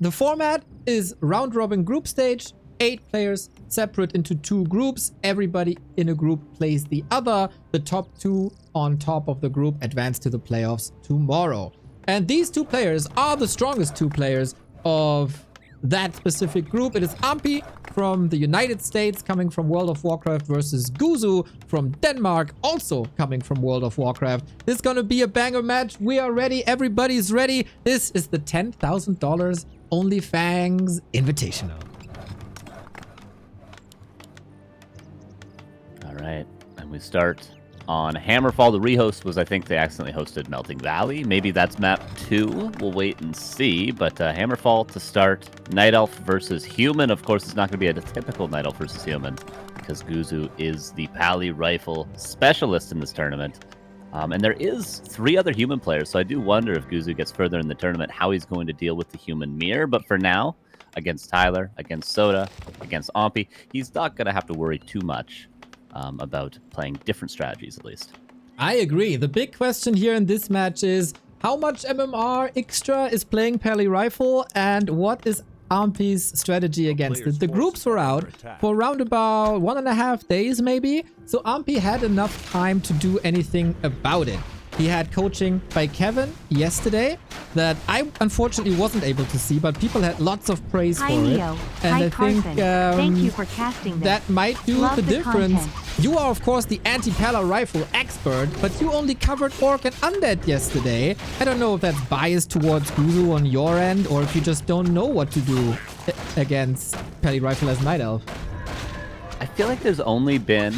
The format is round-robin group stage, 8 players separate into 2 groups. Everybody in a group plays the other. The top 2 on top of the group advance to the playoffs tomorrow. And these 2 players are the strongest 2 players of that specific group. It is Ahmpy from the United States, coming from World of Warcraft, versus Guzu from Denmark, also coming from World of Warcraft. This is gonna be a banger match. We are ready. Everybody's ready. This is the $10,000 OnlyFangs Invitational. All right, and we start on Hammerfall. The rehost was, I think they accidentally hosted Melting Valley. Maybe that's map 2. We'll wait and see. But Hammerfall to start. Night Elf versus Human. Of course, it's not going to be a typical Night Elf versus Human, because Guzu is the Pally Rifle specialist in this tournament. And there is 3 other Human players, so I do wonder if Guzu gets further in the tournament, how he's going to deal with the Human mirror. But for now, against Tyler, against Soda, against Ahmpy, he's not going to have to worry too much about playing different strategies, at least. I agree. The big question here in this match is how much MMR extra is playing Pally Rifle, and what is Ahmpy's strategy against it. The groups were out for around about 1.5 days maybe, so Ahmpy had enough time to do anything about it. He had coaching by Kevin yesterday that I unfortunately wasn't able to see, but people had lots of praise for Leo. it. And Hi, I think Thank you for casting this. that might do Love the difference. content. You are, of course, the anti-Pala rifle expert, but you only covered Orc and Undead yesterday. I don't know if that's biased towards Guzu on your end, or if you just don't know what to do against Pally Rifle as Night Elf. I feel like there's only been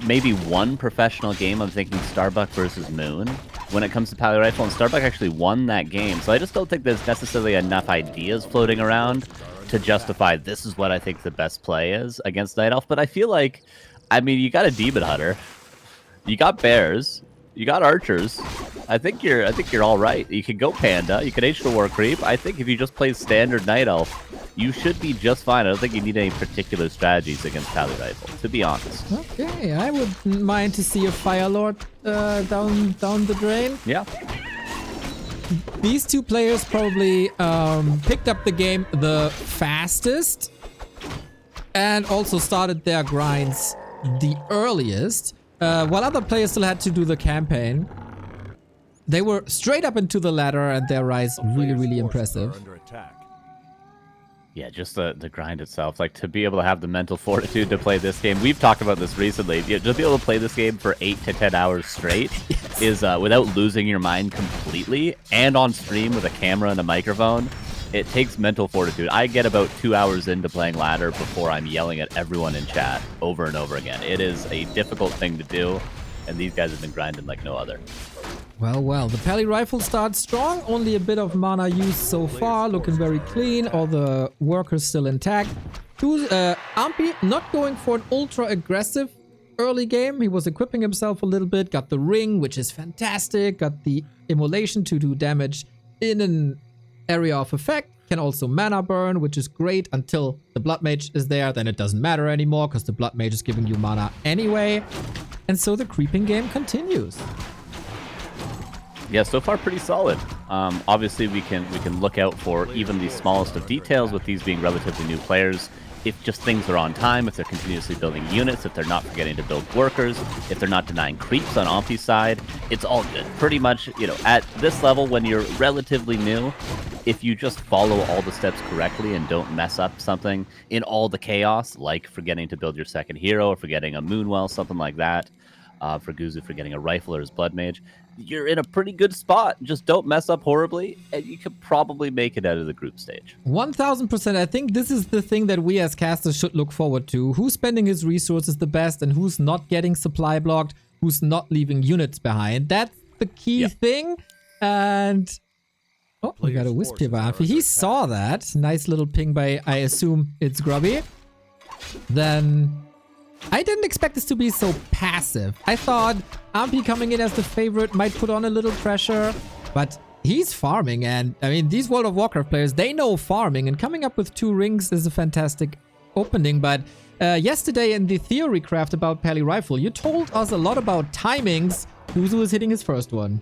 maybe one professional game. I'm thinking Starbuck versus Moon when it comes to Pally Rifle, and Starbuck actually won that game. So I just don't think there's necessarily enough ideas floating around to justify this is what I think the best play is against Night Elf. But I feel like, I mean, you got a Demon Hunter, you got Bears, you got Archers. I think you're all right. You can go Panda, you can H to War Creep. I think if you just play standard Night Elf, you should be just fine. I don't think you need any particular strategies against Pally Rifle, to be honest. Okay, I wouldn't mind to see a Fire Lord down the drain. Yeah. These 2 players probably picked up the game the fastest and also started their grinds the earliest, while other players still had to do the campaign. They were straight up into the ladder, and their rise really, really impressive. Yeah, just the grind itself, like to be able to have the mental fortitude to play this game. We've talked about this recently. Yeah, just be able to play this game for 8 to 10 hours straight is without losing your mind completely, and on stream with a camera and a microphone. It takes mental fortitude. I get about 2 hours into playing ladder before I'm yelling at everyone in chat over and over again. It is a difficult thing to do, and these guys have been grinding like no other. Well, the Pally Rifle starts strong. Only a bit of mana used so far. Looking very clean. All the workers still intact. Ahmpy not going for an ultra aggressive early game. He was equipping himself a little bit. Got the ring, which is fantastic. Got the immolation to do damage in an area of effect. Can also mana burn, which is great until the Blood Mage is there. Then it doesn't matter anymore because the Blood Mage is giving you mana anyway. And so the creeping game continues. Yeah, so far pretty solid. Obviously, we can look out for even the smallest of details with these being relatively new players. If just things are on time, if they're continuously building units, if they're not forgetting to build workers, if they're not denying creeps on Ahmpy's side, it's all good. Pretty much, you know, at this level, when you're relatively new, if you just follow all the steps correctly and don't mess up something in all the chaos, like forgetting to build your second hero or forgetting a Moonwell, something like that, for Guzu forgetting a rifle or his Blood Mage, you're in a pretty good spot. Just don't mess up horribly, and you could probably make it out of the group stage. 1000%. I think this is the thing that we as casters should look forward to. Who's spending his resources the best, and who's not getting supply blocked, who's not leaving units behind. That's the key thing. And oh, we got a Wisp here by Ahmpy. He saw that. Nice little ping by, I assume it's Grubby. Then I didn't expect this to be so passive. I thought Ahmpy coming in as the favorite might put on a little pressure, but he's farming, and I mean, these World of Warcraft players, they know farming, and coming up with 2 rings is a fantastic opening. But yesterday in the theory craft about Pally Rifle, you told us a lot about timings. Guzu is hitting his first one.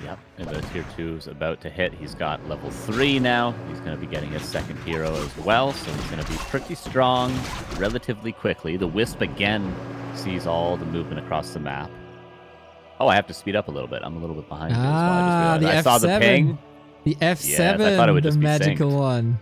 Yep, and the tier 2 is about to hit. He's got level 3 now. He's going to be getting his second hero as well, so he's going to be pretty strong relatively quickly. The Wisp again sees all the movement across the map. Oh, I have to speed up a little bit. I'm a little bit behind. I saw the ping. The F7, yes, I thought it would the just be magical synced. one.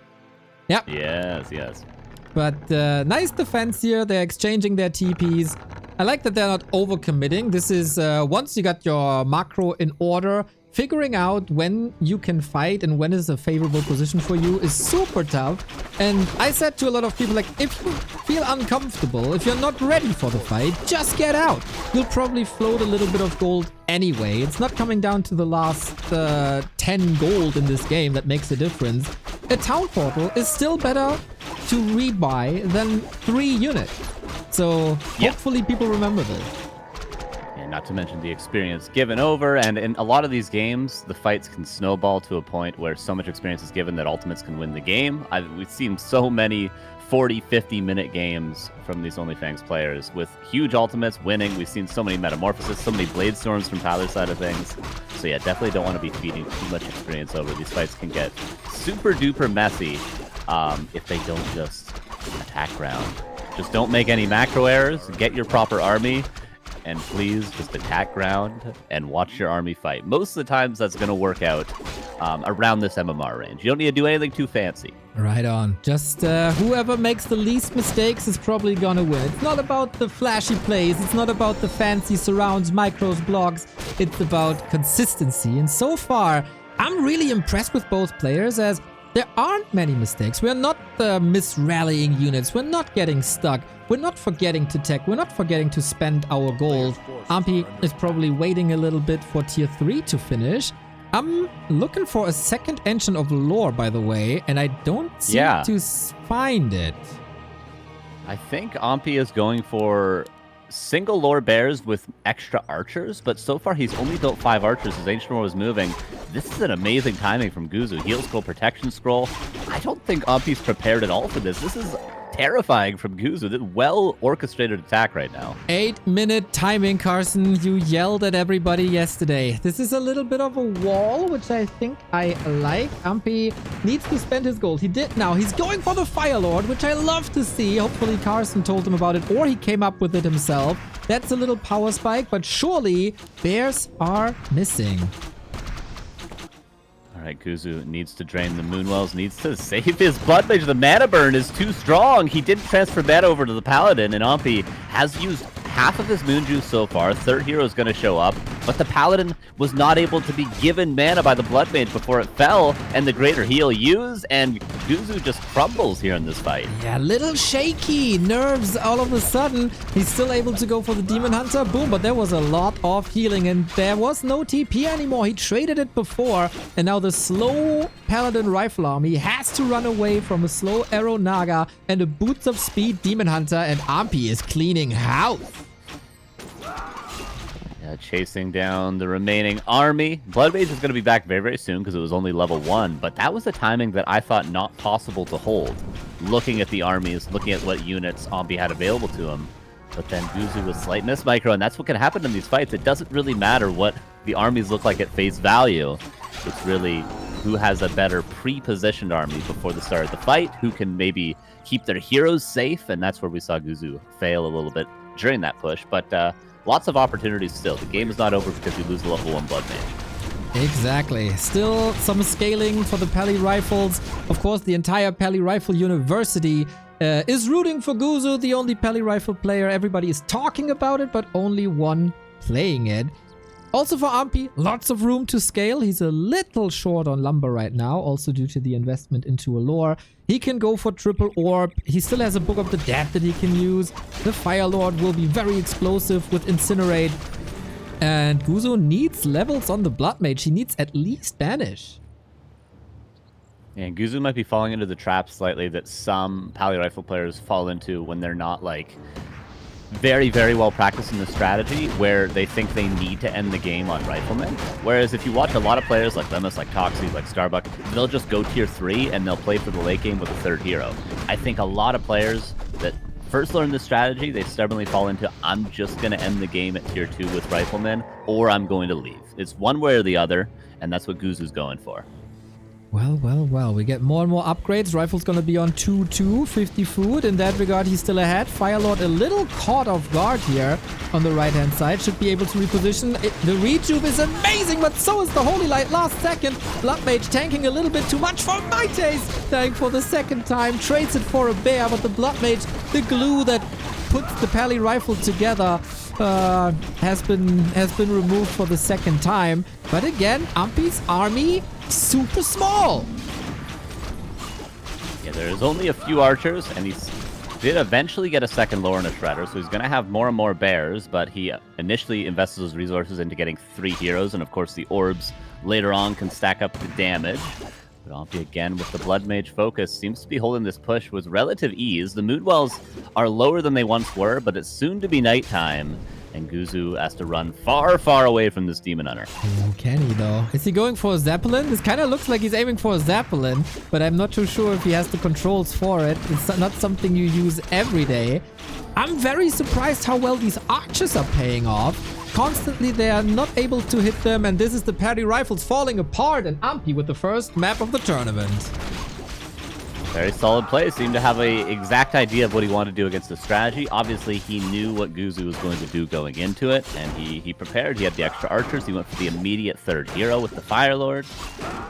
Yep. Yes. But nice defense here. They're exchanging their TPs. I like that they're not overcommitting. This is once you got your macro in order, figuring out when you can fight and when is a favorable position for you is super tough. And I said to a lot of people, like, if you feel uncomfortable, if you're not ready for the fight, just get out. You'll probably float a little bit of gold anyway. It's not coming down to the last 10 gold in this game that makes a difference. A town portal is still better to rebuy than 3 units. So hopefully people remember this. And not to mention the experience given over, and in a lot of these games, the fights can snowball to a point where so much experience is given that ultimates can win the game. We've seen so many 40, 50-minute games from these OnlyFangs players with huge ultimates winning. We've seen so many metamorphoses, so many blade storms from Tyler's side of things. So yeah, definitely don't want to be feeding too much experience over. These fights can get super duper messy if they don't just attack ground. Just don't make any macro errors, get your proper army, and please just attack ground and watch your army fight. Most of the times that's going to work out around this MMR range. You don't need to do anything too fancy. Right on. Just whoever makes the least mistakes is probably going to win. It's not about the flashy plays. It's not about the fancy surrounds, micros, blocks. It's about consistency. And so far, I'm really impressed with both players as there aren't many mistakes. We're not misrallying units. We're not getting stuck. We're not forgetting to tech. We're not forgetting to spend our gold. Ahmpy is probably waiting a little bit for tier 3 to finish. I'm looking for a second engine of lore, by the way, and I don't seem to find it. I think Ahmpy is going for single lore bears with extra archers, but so far he's only built 5 archers as Ancient War was moving. This is an amazing timing from Guzu. Heal scroll, protection scroll. I don't think Ahmpy's prepared at all for this. This is terrifying from Guzu. This well-orchestrated attack right now. 8-minute timing, Carson. You yelled at everybody yesterday. This is a little bit of a wall, which I think I like. Ahmpy needs to spend his gold. He did now. He's going for the Fire Lord, which I love to see. Hopefully Carson told him about it, or he came up with it himself. That's a little power spike, but surely bears are missing. All right, Guzu needs to drain the Moonwells, needs to save his Blood Mage. The mana burn is too strong. He didn't transfer mana over to the Paladin, and Ahmpy has used half of his Moon Juice so far. Third hero is going to show up, but the Paladin was not able to be given mana by the Blood Mage before it fell, and the Greater Heal used, and Guzu just crumbles here in this fight. Yeah, little shaky. Nerves all of a sudden. He's still able to go for the Demon Hunter. Boom, but there was a lot of healing, and there was no TP anymore. He traded it before, and now the slow Paladin Rifle Army has to run away from a slow Arrow Naga and a Boots of Speed Demon Hunter, and Ahmpy is cleaning house. Chasing down the remaining army. Blood Mage is going to be back very, very soon because it was only level 1, but that was the timing that I thought not possible to hold. Looking at the armies, looking at what units Ahmpy had available to him, but then Guzu with slight miss micro, and that's what can happen in these fights. It doesn't really matter what the armies look like at face value. It's really who has a better pre-positioned army before the start of the fight, who can maybe keep their heroes safe, and that's where we saw Guzu fail a little bit during that push, but lots of opportunities still. The game is not over because you lose the level 1 Blood Mage. Exactly. Still some scaling for the Pally Rifles. Of course, the entire Pally Rifle University is rooting for Guzu, the only Pally Rifle player. Everybody is talking about it, but only one playing it. Also for Ahmpy, lots of room to scale. He's a little short on lumber right now, also due to the investment into a lore. He can go for triple orb. He still has a Book of the Dead that he can use. The Fire Lord will be very explosive with Incinerate. And Guzu needs levels on the Blood Mage. He needs at least Banish. And Guzu might be falling into the trap slightly that some Pally Rifle players fall into when they're not like very, very well practiced in the strategy, where they think they need to end the game on Riflemen. Whereas if you watch a lot of players like Lemus, like Toxie, like Starbuck, they'll just go tier 3 and they'll play for the late game with a third hero. I think a lot of players that first learn this strategy, they stubbornly fall into, I'm just going to end the game at tier 2 with Riflemen, or I'm going to leave. It's one way or the other, and that's what Guzu's going for. Well, well, well. We get more and more upgrades. Rifle's gonna be on 2-2, 50 food. In that regard, he's still ahead. Firelord a little caught off guard here on the right-hand side. Should be able to reposition. The rejuve is amazing, but so is the Holy Light last second. Blood Mage tanking a little bit too much for my taste. Dying for the second time. Trades it for a bear, but the Blood Mage, the glue that puts the Pally Rifle together, has been removed for the second time. But again, Ahmpy's army super small. Yeah, there's only a few archers, and he did eventually get a second lore and a shredder, so he's going to have more and more bears, but he initially invested his resources into getting 3 heroes, and of course the orbs later on can stack up the damage. But Ahmpy again with the Blood Mage focus seems to be holding this push with relative ease. The mood wells are lower than they once were, but it's soon to be nighttime, and Guzu has to run far, far away from this Demon Hunter. Oh, can he though? Is he going for a Zeppelin? This kind of looks like he's aiming for a Zeppelin, but I'm not too sure if he has the controls for it. It's not something you use every day. I'm very surprised how well these archers are paying off. Constantly they are not able to hit them, and this is the Pally Rifles falling apart, and Ahmpy with the first map of the tournament. Very solid play. Seemed to have a exact idea of what he wanted to do against the strategy. Obviously, he knew what Guzu was going to do going into it, and he prepared. He had the extra archers. He went for the immediate third hero with the Fire Lord,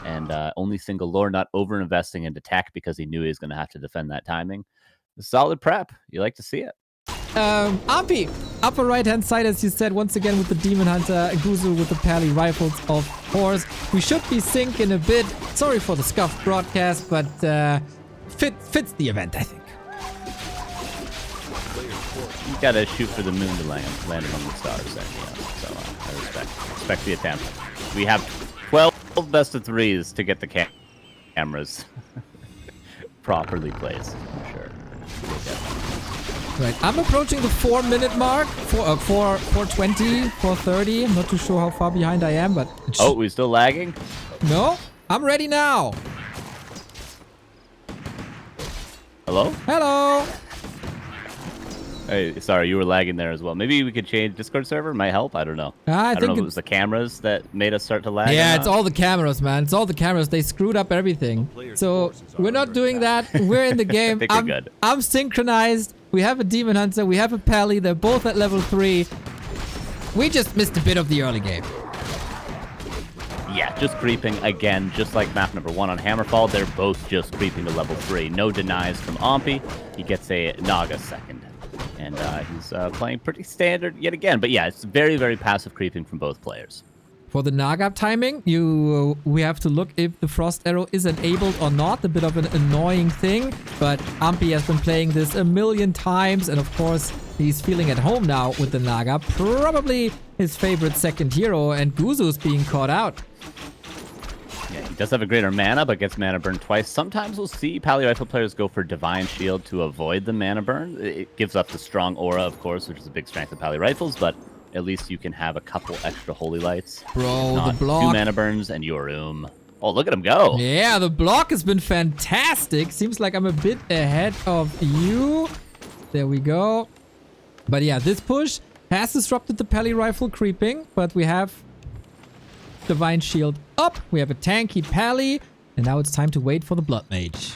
and only single lore, not over-investing into tech because he knew he was going to have to defend that timing. A solid prep. You like to see it. Ahmpy, upper right-hand side, as you said, once again with the Demon Hunter, Guzu with the Pally Rifles, of course. We should be sync in a bit. Sorry for the scuffed broadcast, but fits the event, I think. You gotta shoot for the moon to land among the stars then, yeah. So I respect the attempt. We have 12 best of 3s to get the cameras properly placed, I'm sure. Right, I'm approaching the 4-minute mark. 4:20, 4:30. I'm not too sure how far behind I am, but... Oh, we still lagging? No, I'm ready now. Hello? Hello. Hey, sorry, you were lagging there as well. Maybe we could change Discord server. Might help. I don't know. I don't know if it was the cameras that made us start to lag. Yeah, it's all the cameras, man. It's all the cameras. They screwed up everything. So we're not doing that. We're in the game. I think we're good. I'm synchronized. We have a Demon Hunter. We have a Pally. They're both at level 3. We just missed a bit of the early game. Yeah, just creeping again, just like map number 1 on Hammerfall. They're both just creeping to level 3. No denies from Ahmpy. He gets a Naga second. And he's playing pretty standard yet again. But yeah, it's very, very passive creeping from both players. For the Naga timing, we have to look if the Frost Arrow is enabled or not. A bit of an annoying thing. But Ahmpy has been playing this a million times. And of course, he's feeling at home now with the Naga. Probably his favorite second hero. And Guzu's being caught out. Yeah, he does have a greater mana, but gets mana burn twice. Sometimes we'll see Pally Rifle players go for Divine Shield to avoid the mana burn. It gives up the strong aura, of course, which is a big strength of Pally Rifles, but at least you can have a couple extra Holy Lights. Bro, the block. 2 mana burns and Yorum. Oh, look at him go. Yeah, the block has been fantastic. Seems like I'm a bit ahead of you. There we go. But yeah, this push has disrupted the Pally Rifle creeping, but we have Divine Shield up. We have a tanky Pally, and now it's time to wait for the Blood Mage.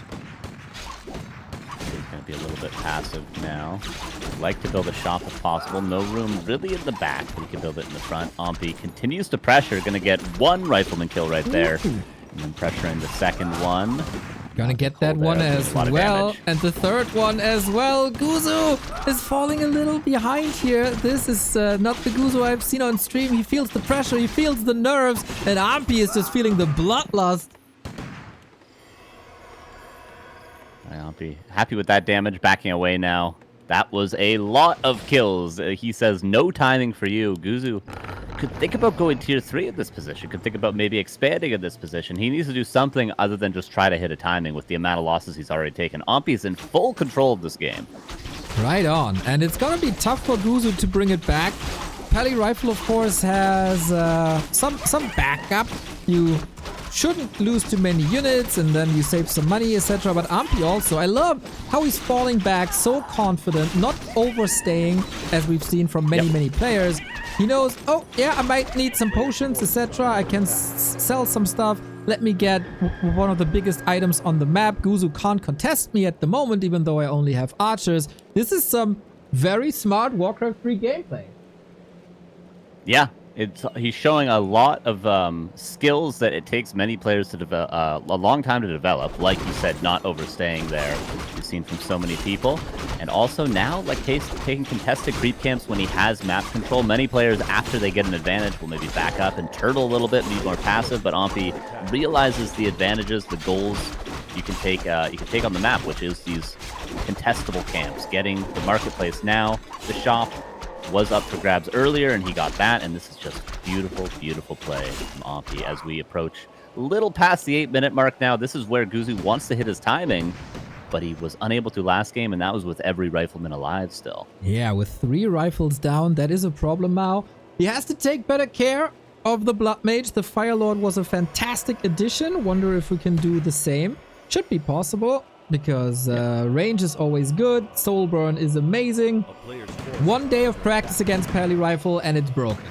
He's going to be a little bit passive now. Like to build a shop if possible. No room really in the back, but he can build it in the front. Ahmpy continues to pressure. Going to get 1 Rifleman kill right there. Ooh. And then pressuring the second one. Gonna get that one as well. And the third one as well. Guzu is falling a little behind here. This is not the Guzu I've seen on stream. He feels the pressure. He feels the nerves. And Ahmpy is just feeling the bloodlust. Ahmpy happy with that damage. Backing away now. That was a lot of kills. He says no timing for you. Guzu could think about going tier 3 in this position. Could think about maybe expanding in this position. He needs to do something other than just try to hit a timing with the amount of losses he's already taken. Ahmpy's in full control of this game. Right on. And it's gonna be tough for Guzu to bring it back. Pally Rifle, of course, has some backup. You shouldn't lose too many units, and then you save some money, etc. But Ahmpy also, I love how he's falling back so confident, not overstaying, as we've seen from many players. He knows, oh yeah, I might need some potions, etc. I can sell some stuff. Let me get one of the biggest items on the map. Guzu can't contest me at the moment, even though I only have archers. This is some very smart Warcraft 3 gameplay. Yeah, he's showing a lot of skills that it takes many players to develop, a long time to develop. Like you said, not overstaying there. We've seen from so many people. And also now, like taking contested creep camps when he has map control. Many players, after they get an advantage, will maybe back up and turtle a little bit, be more passive. But Ahmpy realizes the advantages, the goals you can take on the map, which is these contestable camps. Getting the marketplace now, the shop was up for grabs earlier, and he got that, and this is just beautiful, beautiful play from Ahmpy as we approach a little past the 8-minute mark now. This is where Guzu wants to hit his timing, but he was unable to last game, and that was with every rifleman alive still. Yeah, with 3 rifles down, that is a problem now. He has to take better care of the Blood Mage. The Fire Lord was a fantastic addition. Wonder if we can do the same. Should be possible, because range is always good. Soul burn is amazing. 1 day of practice against Pally Rifle and it's broken.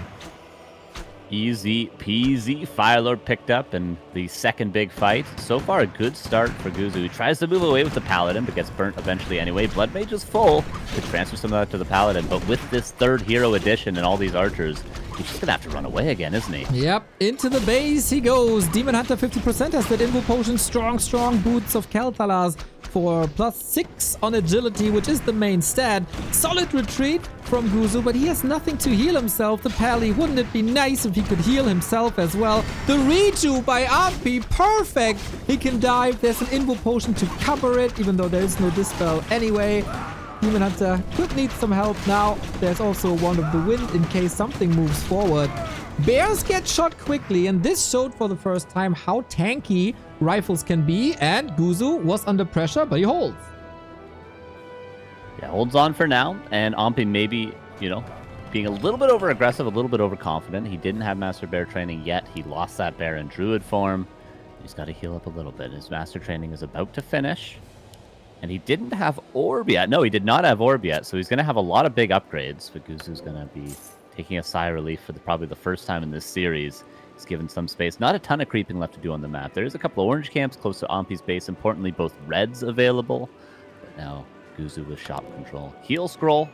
Easy peasy. Firelord picked up in the second big fight. So far, a good start for Guzu. He tries to move away with the Paladin, but gets burnt eventually anyway. Blood Mage is full. Could transfer some of that to the Paladin, but with this third hero addition and all these archers, he's just gonna have to run away again, isn't he? Yep, into the base he goes. Demon Hunter 50% has that Invo Potion. Strong boots of Kel'Thalas for +6 on agility, which is the main stat. Solid retreat from Guzu, but he has nothing to heal himself. The Pally, wouldn't it be nice if he could heal himself as well? The reju by Ahmpy, perfect! He can dive. There's an Invo Potion to cover it, even though there is no Dispel anyway. Demon Hunter could need some help now. There's also one of the wind in case something moves forward. Bears get shot quickly, and this showed for the first time how tanky rifles can be, and Guzu was under pressure, but he holds. Yeah, holds on for now, and Ahmpy maybe, being a little bit over-aggressive, a little bit overconfident. He didn't have Master Bear training yet. He lost that bear in Druid form. He's got to heal up a little bit. His Master training is about to finish. And he didn't have Orb yet. No, he did not have Orb yet. So he's going to have a lot of big upgrades. But Guzu's going to be taking a sigh of relief for probably the first time in this series. He's given some space. Not a ton of creeping left to do on the map. There's a couple of orange camps close to Ahmpy's base. Importantly, both reds available. But now Guzu with shop control. Heal scroll.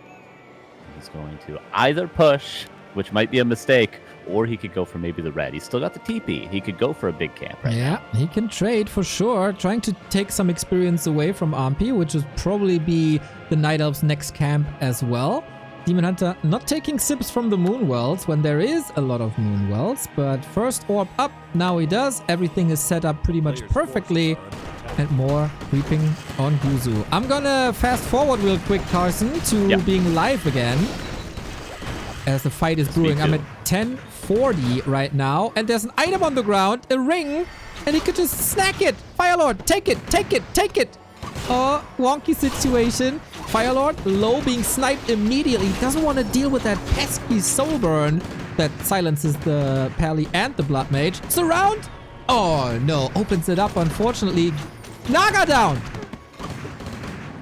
He's going to either push, which might be a mistake, or he could go for maybe the red. He's still got the TP. He could go for a big camp right now. He can trade for sure. Trying to take some experience away from Ahmpy, which would probably be the Night Elf's next camp as well. Demon Hunter not taking sips from the Moon Wells when there is a lot of Moon Wells, but first orb up. Now he does. Everything is set up pretty much perfectly. And more creeping on Guzu. I'm gonna fast forward real quick, Carson, to being live again as the fight is brewing. I'm at 1040 right now, and there's an item on the ground, a ring, and he could just snack it. Firelord, take it. Oh, wonky situation. Firelord low, being sniped immediately. Doesn't want to deal with that pesky soul burn that silences the Pally and the Blood Mage. Surround. Oh no, opens it up, unfortunately. Naga down!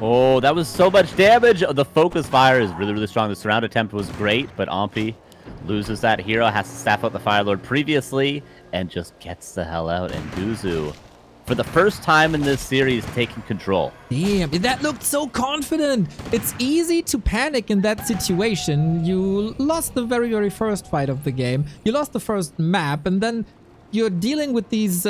Oh, that was so much damage. The focus fire is really, really strong. The surround attempt was great, but Ahmpy loses that hero, has to staff out the Fire Lord previously, and just gets the hell out. And Guzu, for the first time in this series, taking control. Damn, that looked so confident. It's easy to panic in that situation. You lost the very, very first fight of the game. You lost the first map, and then you're dealing with these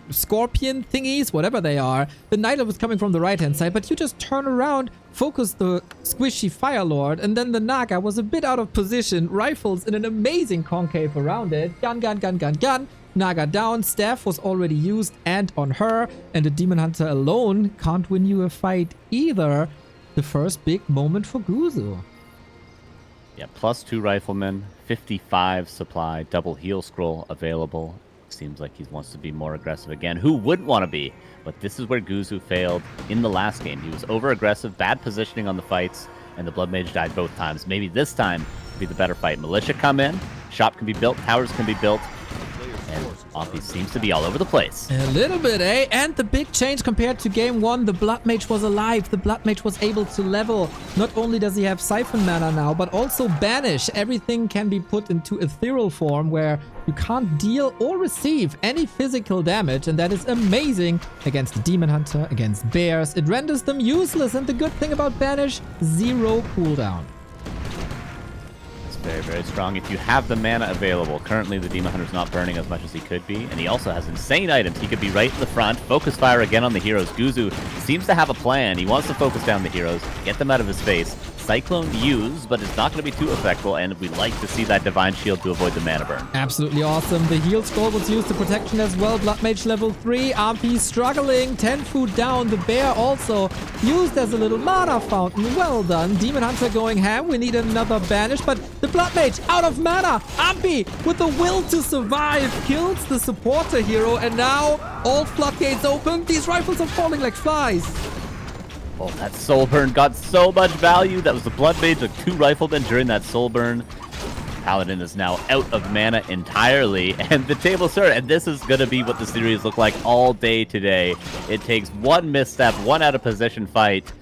scorpion thingies, whatever they are. The Night Elf was coming from the right-hand side, but you just turn around, focus the squishy Fire Lord, and then the Naga was a bit out of position. Rifles in an amazing concave around it. Gun. Naga down. Staff was already used and on her, and the Demon Hunter alone can't win you a fight either. The first big moment for Guzu. Yeah, +2 riflemen, 55 supply, double heal scroll available. Seems like he wants to be more aggressive again. Who wouldn't want to be? But this is where Guzu failed in the last game. He was over-aggressive, bad positioning on the fights, and the Blood Mage died both times. Maybe this time will be the better fight. Militia come in, shop can be built, towers can be built, And Ahmpy seems to be all over the place. A little bit, eh? And the big change compared to game 1, the Blood Mage was alive. The Blood Mage was able to level. Not only does he have Siphon Mana now, but also Banish. Everything can be put into ethereal form where you can't deal or receive any physical damage. And that is amazing against the Demon Hunter, against bears. It renders them useless. And the good thing about Banish, 0 cooldown. Very, very strong. If you have the mana available, currently the Demon Hunter's not burning as much as he could be, and he also has insane items. He could be right in the front. Focus fire again on the heroes. Guzu seems to have a plan. He wants to focus down the heroes, get them out of his face. Cyclone used, but it's not going to be too effective, and we'd like to see that Divine Shield to avoid the mana burn. Absolutely awesome. The heal scroll was used to protection as well. Blood Mage level 3. Ahmpy struggling. 10 food down. The bear also used as a little mana fountain. Well done. Demon Hunter going ham. We need another banish, but the Blood Mage out of mana. Ahmpy with the will to survive kills the supporter hero, and now all floodgates open. These rifles are falling like flies. Oh, that soul burn got so much value. That was the Blood Mage, like 2 riflemen during that soul burn. Paladin is now out of mana entirely, and the table's turned. And this is going to be what the series look like all day today. It takes one misstep, one out of position fight,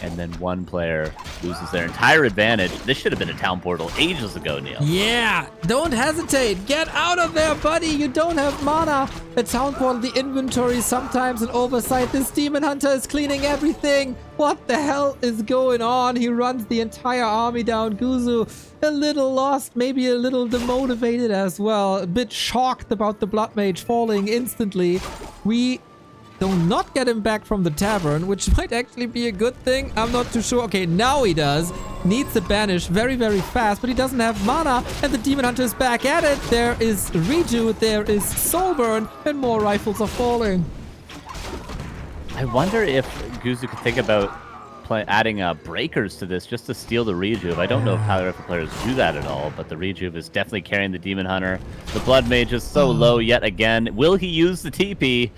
and then one player loses their entire advantage. This should have been a town portal ages ago, Neil. Yeah, don't hesitate. Get out of there, buddy. You don't have mana. A town portal, the inventory is sometimes an oversight. This Demon Hunter is cleaning everything. What the hell is going on? He runs the entire army down. Guzu, a little lost, maybe a little demotivated as well. A bit shocked about the Blood Mage falling instantly. We do not get him back from the tavern, which might actually be a good thing. I'm not too sure. Okay, now he does. Needs to banish very, very fast, but he doesn't have mana, and the Demon Hunter is back at it. There is Reju, there is Soulburn, and more rifles are falling. I wonder if Guzu could think about adding breakers to this just to steal the Rejuve. I don't know if Power Rifle players do that at all, but the Rejuve is definitely carrying the Demon Hunter. The Blood Mage is so low yet again. Will he use the TP?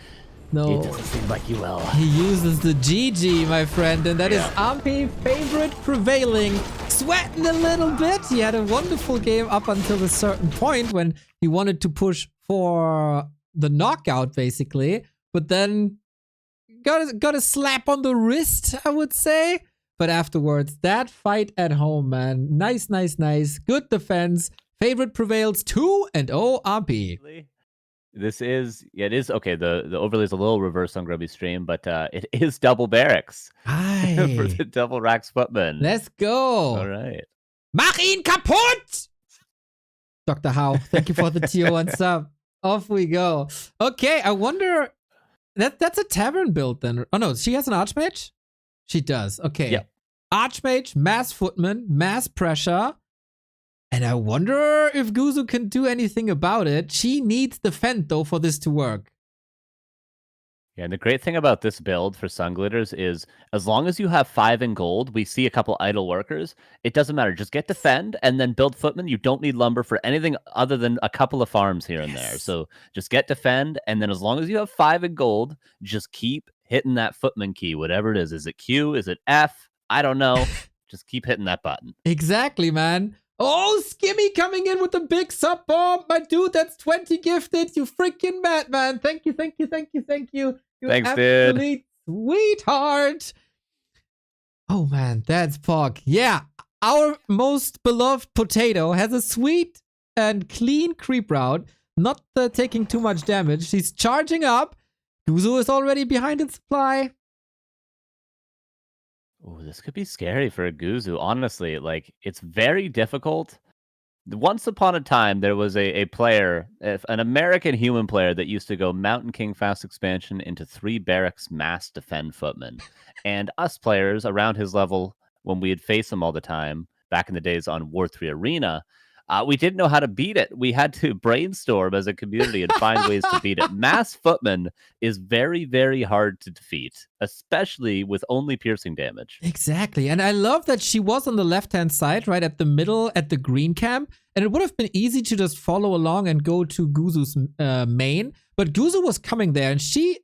No. It doesn't seem like he will. He uses the GG, my friend, and that is Ahmpy's favorite prevailing. Sweating a little bit. He had a wonderful game up until a certain point when he wanted to push for the knockout, basically. But then got a slap on the wrist, I would say. But afterwards, that fight at home, man. Nice, nice, nice. Good defense. Favorite prevails 2-0 Ahmpy. This is, it is, okay, the overlay is a little reverse on Grubby's stream, but it is double barracks for the double racks footman. Let's go. All right. Mach ihn kaputt! Dr. Howe, thank you for the tier 1 sub. Off we go. Okay, I wonder, that's a tavern build then. Oh no, she has an Archmage? She does, okay. Yep. Archmage, mass footman, mass pressure. And I wonder if Guzu can do anything about it. She needs defend, though, for this to work. Yeah, and the great thing about this build for Sunglitters is as long as you have 5 in gold, we see a couple idle workers. It doesn't matter. Just get defend and then build footman. You don't need lumber for anything other than a couple of farms here and there. So just get defend, and then as long as you have 5 in gold, just keep hitting that footman key, whatever it is. Is it Q? Is it F? I don't know. Just keep hitting that button. Exactly, man. Oh, Skimmy coming in with a big sub bomb. My dude, that's 20 gifted. You freaking madman. Thank you, thank you, thank you, thank you. You Thanks, absolute sweetheart. Oh, man, that's Pog. Yeah, our most beloved potato has a sweet and clean creep route. Not taking too much damage. She's charging up. Guzu is already behind in supply. Oh, this could be scary for a Guzu. Honestly, like, it's very difficult. Once upon a time, there was a player, an American human player that used to go Mountain King fast expansion into 3 barracks mass defend footmen. And us players around his level, when we'd face him all the time, back in the days on War 3 Arena, we didn't know how to beat it. We had to brainstorm as a community and find ways to beat it. Mass footman is very, very hard to defeat, especially with only piercing damage. Exactly. And I love that she was on the left-hand side, right at the middle at the green camp. And it would have been easy to just follow along and go to Guzu's main. But Guzu was coming there and she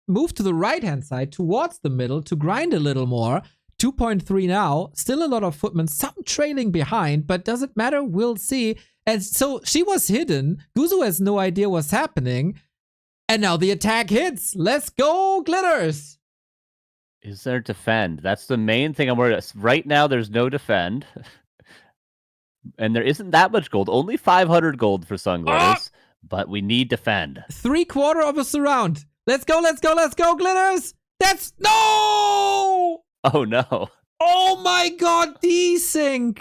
moved to the right-hand side towards the middle to grind a little more. 2.3 now, still a lot of footmen, some trailing behind, but doesn't matter, we'll see. And so she was hidden. Guzu has no idea what's happening. And now the attack hits. Let's go, Glitters. Is there defend? That's the main thing I'm worried about. Right now, there's no defend. And there isn't that much gold. Only 500 gold for Sunglitters. But we need defend. 3/4 of a surround. Let's go, let's go, let's go, Glitters. That's... No! Oh, no. Oh, my God. Desync.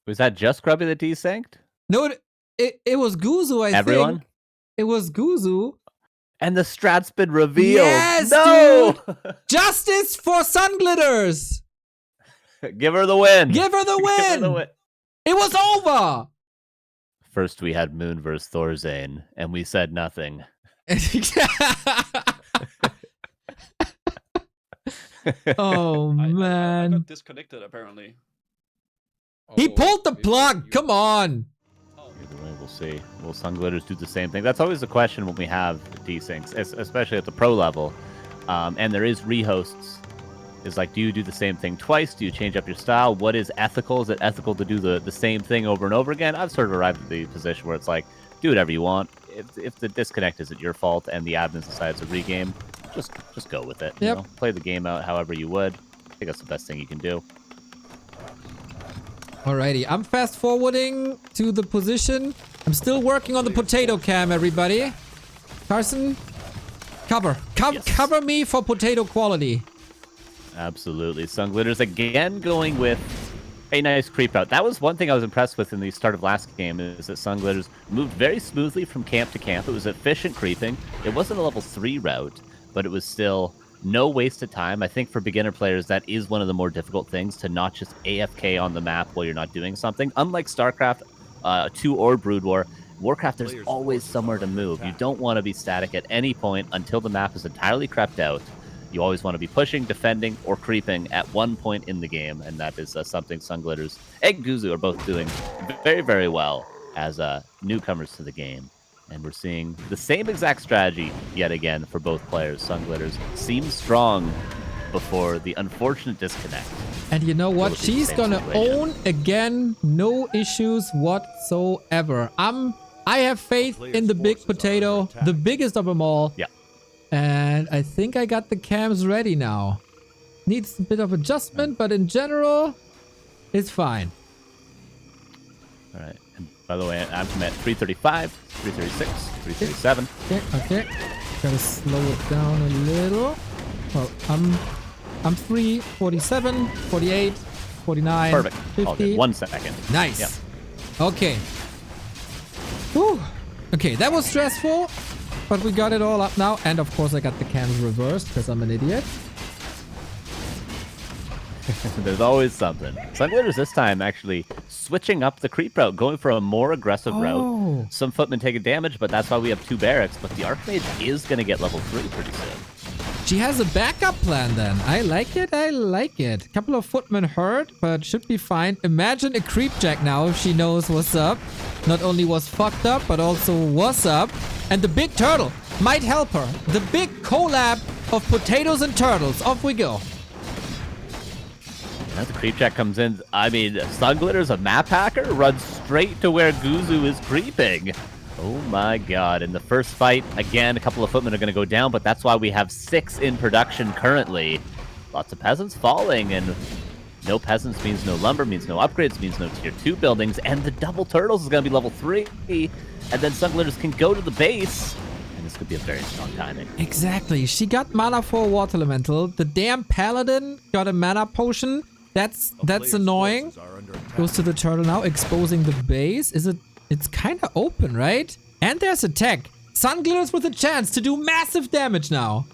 Was that just Grubby that desynced? No, it was Guzu, I Everyone? think. It was Guzu. And the strat's been revealed. Yes, no! dude! Justice for Sunglitters! Give her the win. Give her the win! Give her the win. It was over! First we had Moon versus Thorzane, and we said nothing. Oh, man. I got disconnected, apparently. He pulled the plug! Come on! Either way, we'll see. Will Sunglitters do the same thing? That's always the question when we have desyncs, especially at the pro level. And there is rehosts. It's like, do you do the same thing twice? Do you change up your style? What is ethical? Is it ethical to do the same thing over and over again? I've sort of arrived at the position where it's like, do whatever you want. If the disconnect isn't your fault and the admins decides to regame, just go with it. Yep. You know? Play the game out however you would. I think that's the best thing you can do. Alrighty, I'm fast forwarding to the position. I'm still working on the potato cam, everybody. Carson, cover. Yes. Cover me for potato quality. Absolutely. Sunglitters again going with a nice creep out. That was one thing I was impressed with in the start of last game, is that Sunglitters moved very smoothly from camp to camp. It was efficient creeping. It wasn't a level 3 route, but it was still no waste of time. I think for beginner players, that is one of the more difficult things, to not just AFK on the map while you're not doing something. Unlike StarCraft 2 or Brood War, Warcraft, there's always somewhere to move. You don't want to be static at any point until the map is entirely crept out. You always want to be pushing, defending, or creeping at one point in the game, and that is something Sunglitters and Guzu are both doing very, very well as newcomers to the game. And we're seeing the same exact strategy yet again for both players. Sunglitters seems strong before the unfortunate disconnect. And you know what? She's gonna own again. No issues whatsoever. I have faith in the big potato, the biggest of them all. Yeah. And I think I got the cams ready now. Needs a bit of adjustment, but in general, it's fine. All right. And by the way, I'm at 335, 336, 337. Okay. Gotta slow it down a little. Well, I'm 347, 48, 49, Perfect. 50. All good. 1 second. Nice. Yep. Okay. Whew. Okay, that was stressful, but we got it all up now. And of course, I got the cams reversed because I'm an idiot. There's always something. Sunglitters this time actually switching up the creep route, going for a more aggressive route. Some footmen taking damage, but that's why we have 2 barracks. But the Archmage is going to get level 3 pretty soon. She has a backup plan then. I like it. I like it. Couple of footmen hurt, but should be fine. Imagine a creep jack now if she knows what's up. Not only was fucked up, but also what's up. And the big turtle might help her. The big collab of potatoes and turtles. Off we go. As the creep jack comes in, I mean, Sunglitter's a map hacker, runs straight to where Guzu is creeping. Oh my god. In the first fight, again, a couple of footmen are going to go down, but that's why we have 6 in production currently. Lots of peasants falling, and no peasants means no lumber, means no upgrades, means no tier 2 buildings, and the double turtles is going to be level 3, and then Sunglitters can go to the base, and this could be a very strong timing. Exactly. She got mana for a water elemental. The damn paladin got a mana potion. That's annoying. Goes to the turtle now, exposing the base. It's kind of open, right? And there's a tech. Sunglitters with a chance to do massive damage now.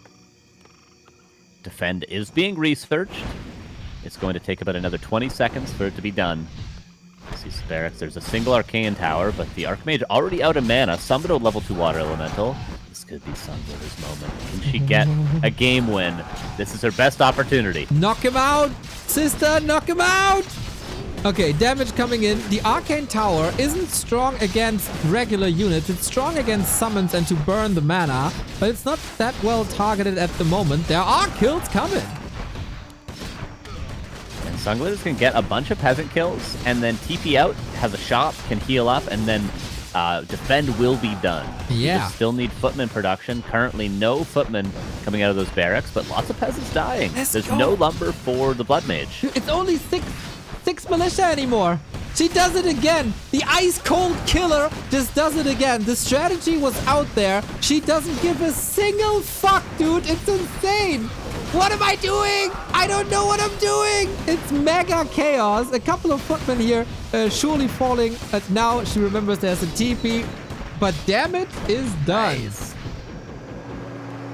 Defend is being researched. It's going to take about another 20 seconds for it to be done. See barracks. There's a single arcane tower, but the Archmage already out of mana. Summoned a level 2 water elemental. This could be Sunglitter's moment. Can she get a game win? This is her best opportunity. Knock him out, sister. Knock him out. Okay, damage coming in. The arcane tower isn't strong against regular units. It's strong against summons and to burn the mana, but it's not that well targeted at the moment. There are kills coming. And Sunglitters can get a bunch of peasant kills, and then TP out, has a shop, can heal up, and then defend will be done. Yeah. You just still need footman production. Currently, no footmen coming out of those barracks, but lots of peasants dying. There's no lumber for the Blood Mage. It's only six militia anymore. She does it again. The ice-cold killer just does it again. The strategy was out there. She doesn't give a single fuck, dude. It's insane. What am I doing? I don't know what I'm doing. It's mega chaos. A couple of footmen here surely falling. Now she remembers there's a TP. But damn it, is done. Nice.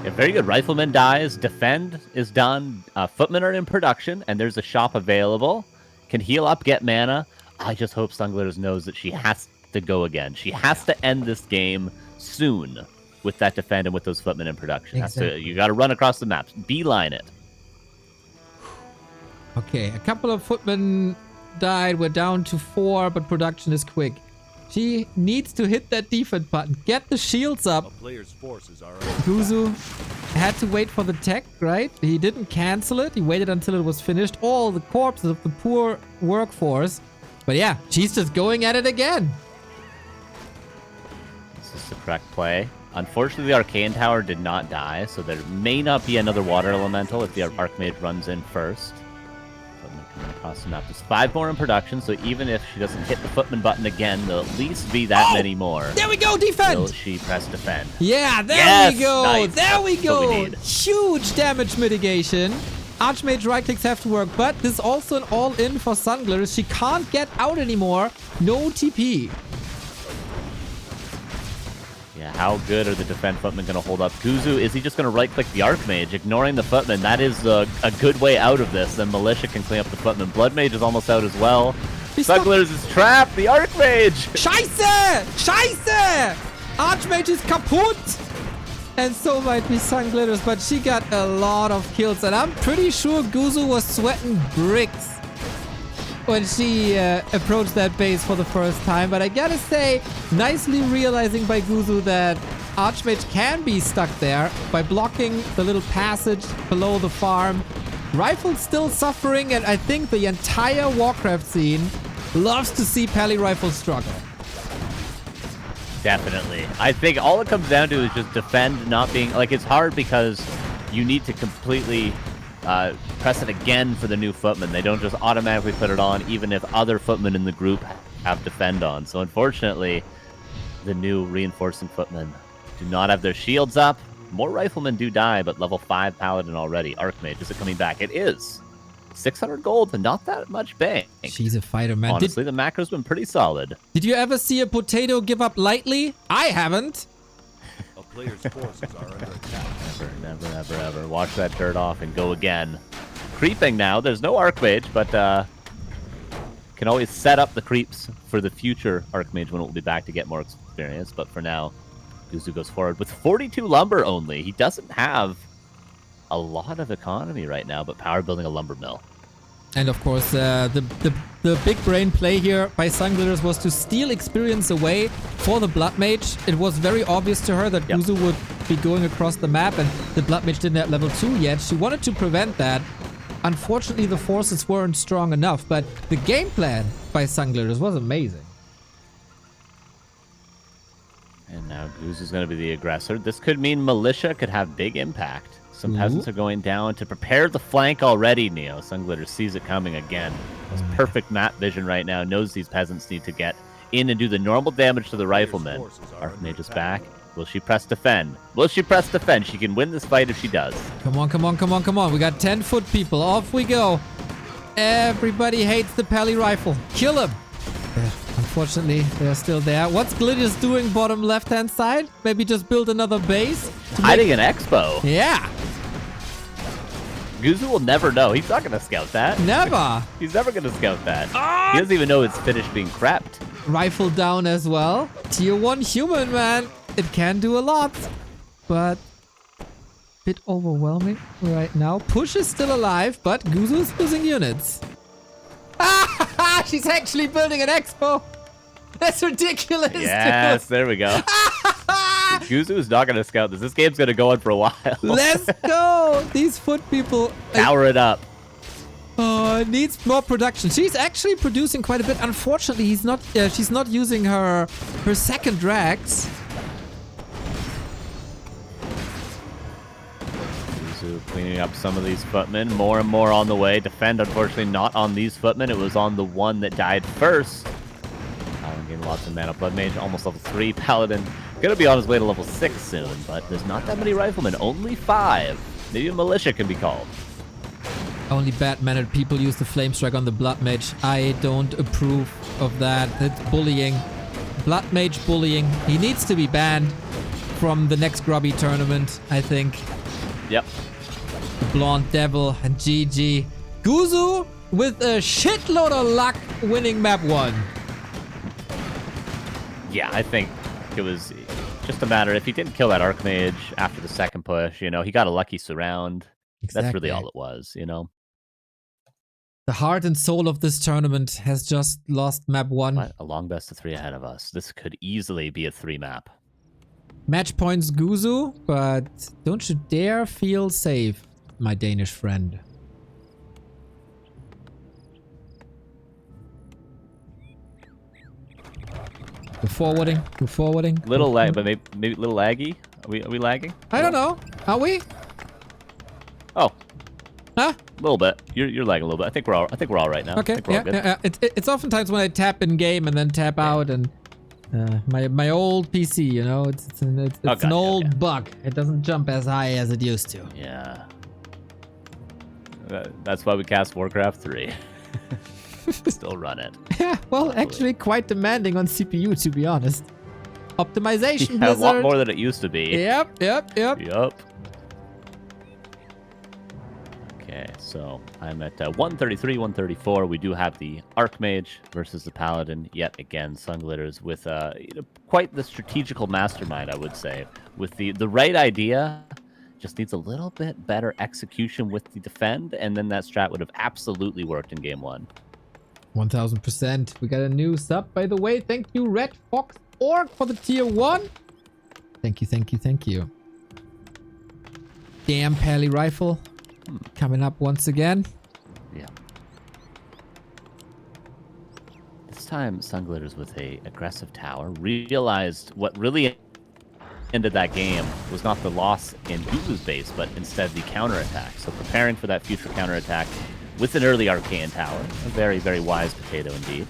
Yeah, very good. Rifleman dies. Defend is done. Footmen are in production, and there's a shop available. Can heal up, get mana. I just hope Sunglitters knows that she has to go again. She has to end this game soon with that defend and with those footmen in production. Exactly. You got to run across the maps. Beeline it. Okay, a couple of footmen died. We're down to 4, but production is quick. She needs to hit that defense button. Get the shields up. Guzu had to wait for the tech, right? He didn't cancel it. He waited until it was finished. All the corpses of the poor workforce. But yeah, she's just going at it again. This is the correct play. Unfortunately, the Arcane Tower did not die, so there may not be another Water Elemental if the Archmage runs in first. Footman coming across the map. There's 5 more in production, so even if she doesn't hit the Footman button again, there'll at least be that many more. There we go, defend! Will she press defend? Yeah, there we go! Nice. There we That's go! what we need. Huge damage mitigation. Archmage right clicks have to work, but this is also an all-in for Sunglitters. She can't get out anymore. No TP. Yeah, how good are the defend footmen going to hold up? Guzu, is he just going to right-click the Archmage, ignoring the footman? That is a good way out of this. Then Militia can clean up the footman. Blood Mage is almost out as well. Sunglitters is trapped. The Archmage! Scheiße! Scheiße! Archmage is kaputt! And so might be Sunglitters, but she got a lot of kills. And I'm pretty sure Guzu was sweating bricks when she approached that base for the first time. But I gotta say, nicely realizing by Guzu that Archmage can be stuck there by blocking the little passage below the farm. Rifle's still suffering, and I think the entire Warcraft scene loves to see Pally Rifle struggle. Definitely. I think all it comes down to is just defend not being... Like, it's hard because you need to completely press it again for the new footman. They don't just automatically put it on, even if other footmen in the group have defend on. So, unfortunately, the new reinforcing footmen do not have their shields up. More riflemen do die, but level 5 paladin already. Archmage, is it coming back? It is. 600 gold and not that much bang. She's a fighter, man. Honestly, the macro's been pretty solid. Did you ever see a potato give up lightly? I haven't. A player's forces are under attack. Never. Wash that dirt off and go again. Creeping now. There's no Archmage, but can always set up the creeps for the future Archmage when it will be back to get more experience. But for now, Guzu goes forward with 42 lumber only. He doesn't have a lot of economy right now, but power building a lumber mill. And of course, the big brain play here by Sunglitters was to steal experience away for the Blood Mage. It was very obvious to her that Guzu would be going across the map, and the Blood Mage didn't have level 2 yet. She wanted to prevent that. Unfortunately, the forces weren't strong enough, but the game plan by Sunglitters was amazing. And now Guzu's going to be the aggressor. This could mean Militia could have big impact. Some peasants are going down to prepare the flank already, Neo. Sunglitter sees it coming again. Has perfect map vision right now. Knows these peasants need to get in and do the normal damage to the riflemen. Archmage is back. Will she press defend? Will she press defend? She can win this fight if she does. Come on. We got 10 foot people. Off we go. Everybody hates the Pally Rifle. Kill him. Unfortunately, they're still there. What's Glitter's doing bottom left-hand side? Maybe just build another base? Hiding an expo. Yeah. Guzu will never know. He's not going to scout that. Never. He's never going to scout that. He doesn't even know it's finished being prepped. Rifle down as well. Tier 1 human, man. It can do a lot, but bit overwhelming right now. Push is still alive, but Guzu is losing units. She's actually building an expo. That's ridiculous. Yes, dude. there we go. Guzu is not going to scout this. This game's going to go on for a while. Let's go. These foot people. Power it up. Oh, it needs more production. She's actually producing quite a bit. Unfortunately, she's not using her second drags. Guzu cleaning up some of these footmen. More and more on the way. Defend, unfortunately, not on these footmen. It was on the one that died first. Paladin getting lots of mana. Blood Mage, almost level 3. Paladin gonna be on his way to level 6 soon, but there's not that many riflemen. Only 5. Maybe a militia can be called. Only bad-mannered people use the Flame Strike on the Blood Mage. I don't approve of that. It's bullying. Blood Mage bullying. He needs to be banned from the next Grubby tournament, I think. Yep. The Blonde Devil and GG. Guzu with a shitload of luck winning map 1. Yeah, I think it was just a matter. If he didn't kill that Archmage after the second push, you know, he got a lucky surround. Exactly. That's really all it was, you know. The heart and soul of this tournament has just lost map 1. What? A long best of 3 ahead of us. This could easily be a 3 map. Match points Guzu, but don't you dare feel safe, my Danish friend. We're forwarding. We're forwarding. Little lag, but maybe little laggy. Are we lagging? I don't know. Are we? Oh, Huh? a little bit. You're lagging a little bit. I think we're all right now. I Okay. think we're all good. Yeah. It's oftentimes when I tap in game and then tap out, and my old PC, you know, it's an old bug. It doesn't jump as high as it used to. Yeah. That's why we cast Warcraft 3. Still run it. Yeah. Well, actually, quite demanding on CPU, to be honest. Optimization, Yeah, a Blizzard. lot more than it used to be. Yep. Yup. Okay, so I'm at 133, 134. We do have the Archmage versus the Paladin yet again. Sunglitters with quite the strategical mastermind, I would say. With the right idea, just needs a little bit better execution with the defend, and then that strat would have absolutely worked in game 1. 1000%. We got a new sub, by the way. Thank you, Red Fox Orc, for the tier 1. Thank you. Damn Pally Rifle. Coming up once again. Yeah. This time, Sunglitters with a aggressive tower realized what really ended that game was not the loss in Guzu's base, but instead the counterattack. So preparing for that future counterattack with an early Arcane Tower. A very, very wise potato indeed.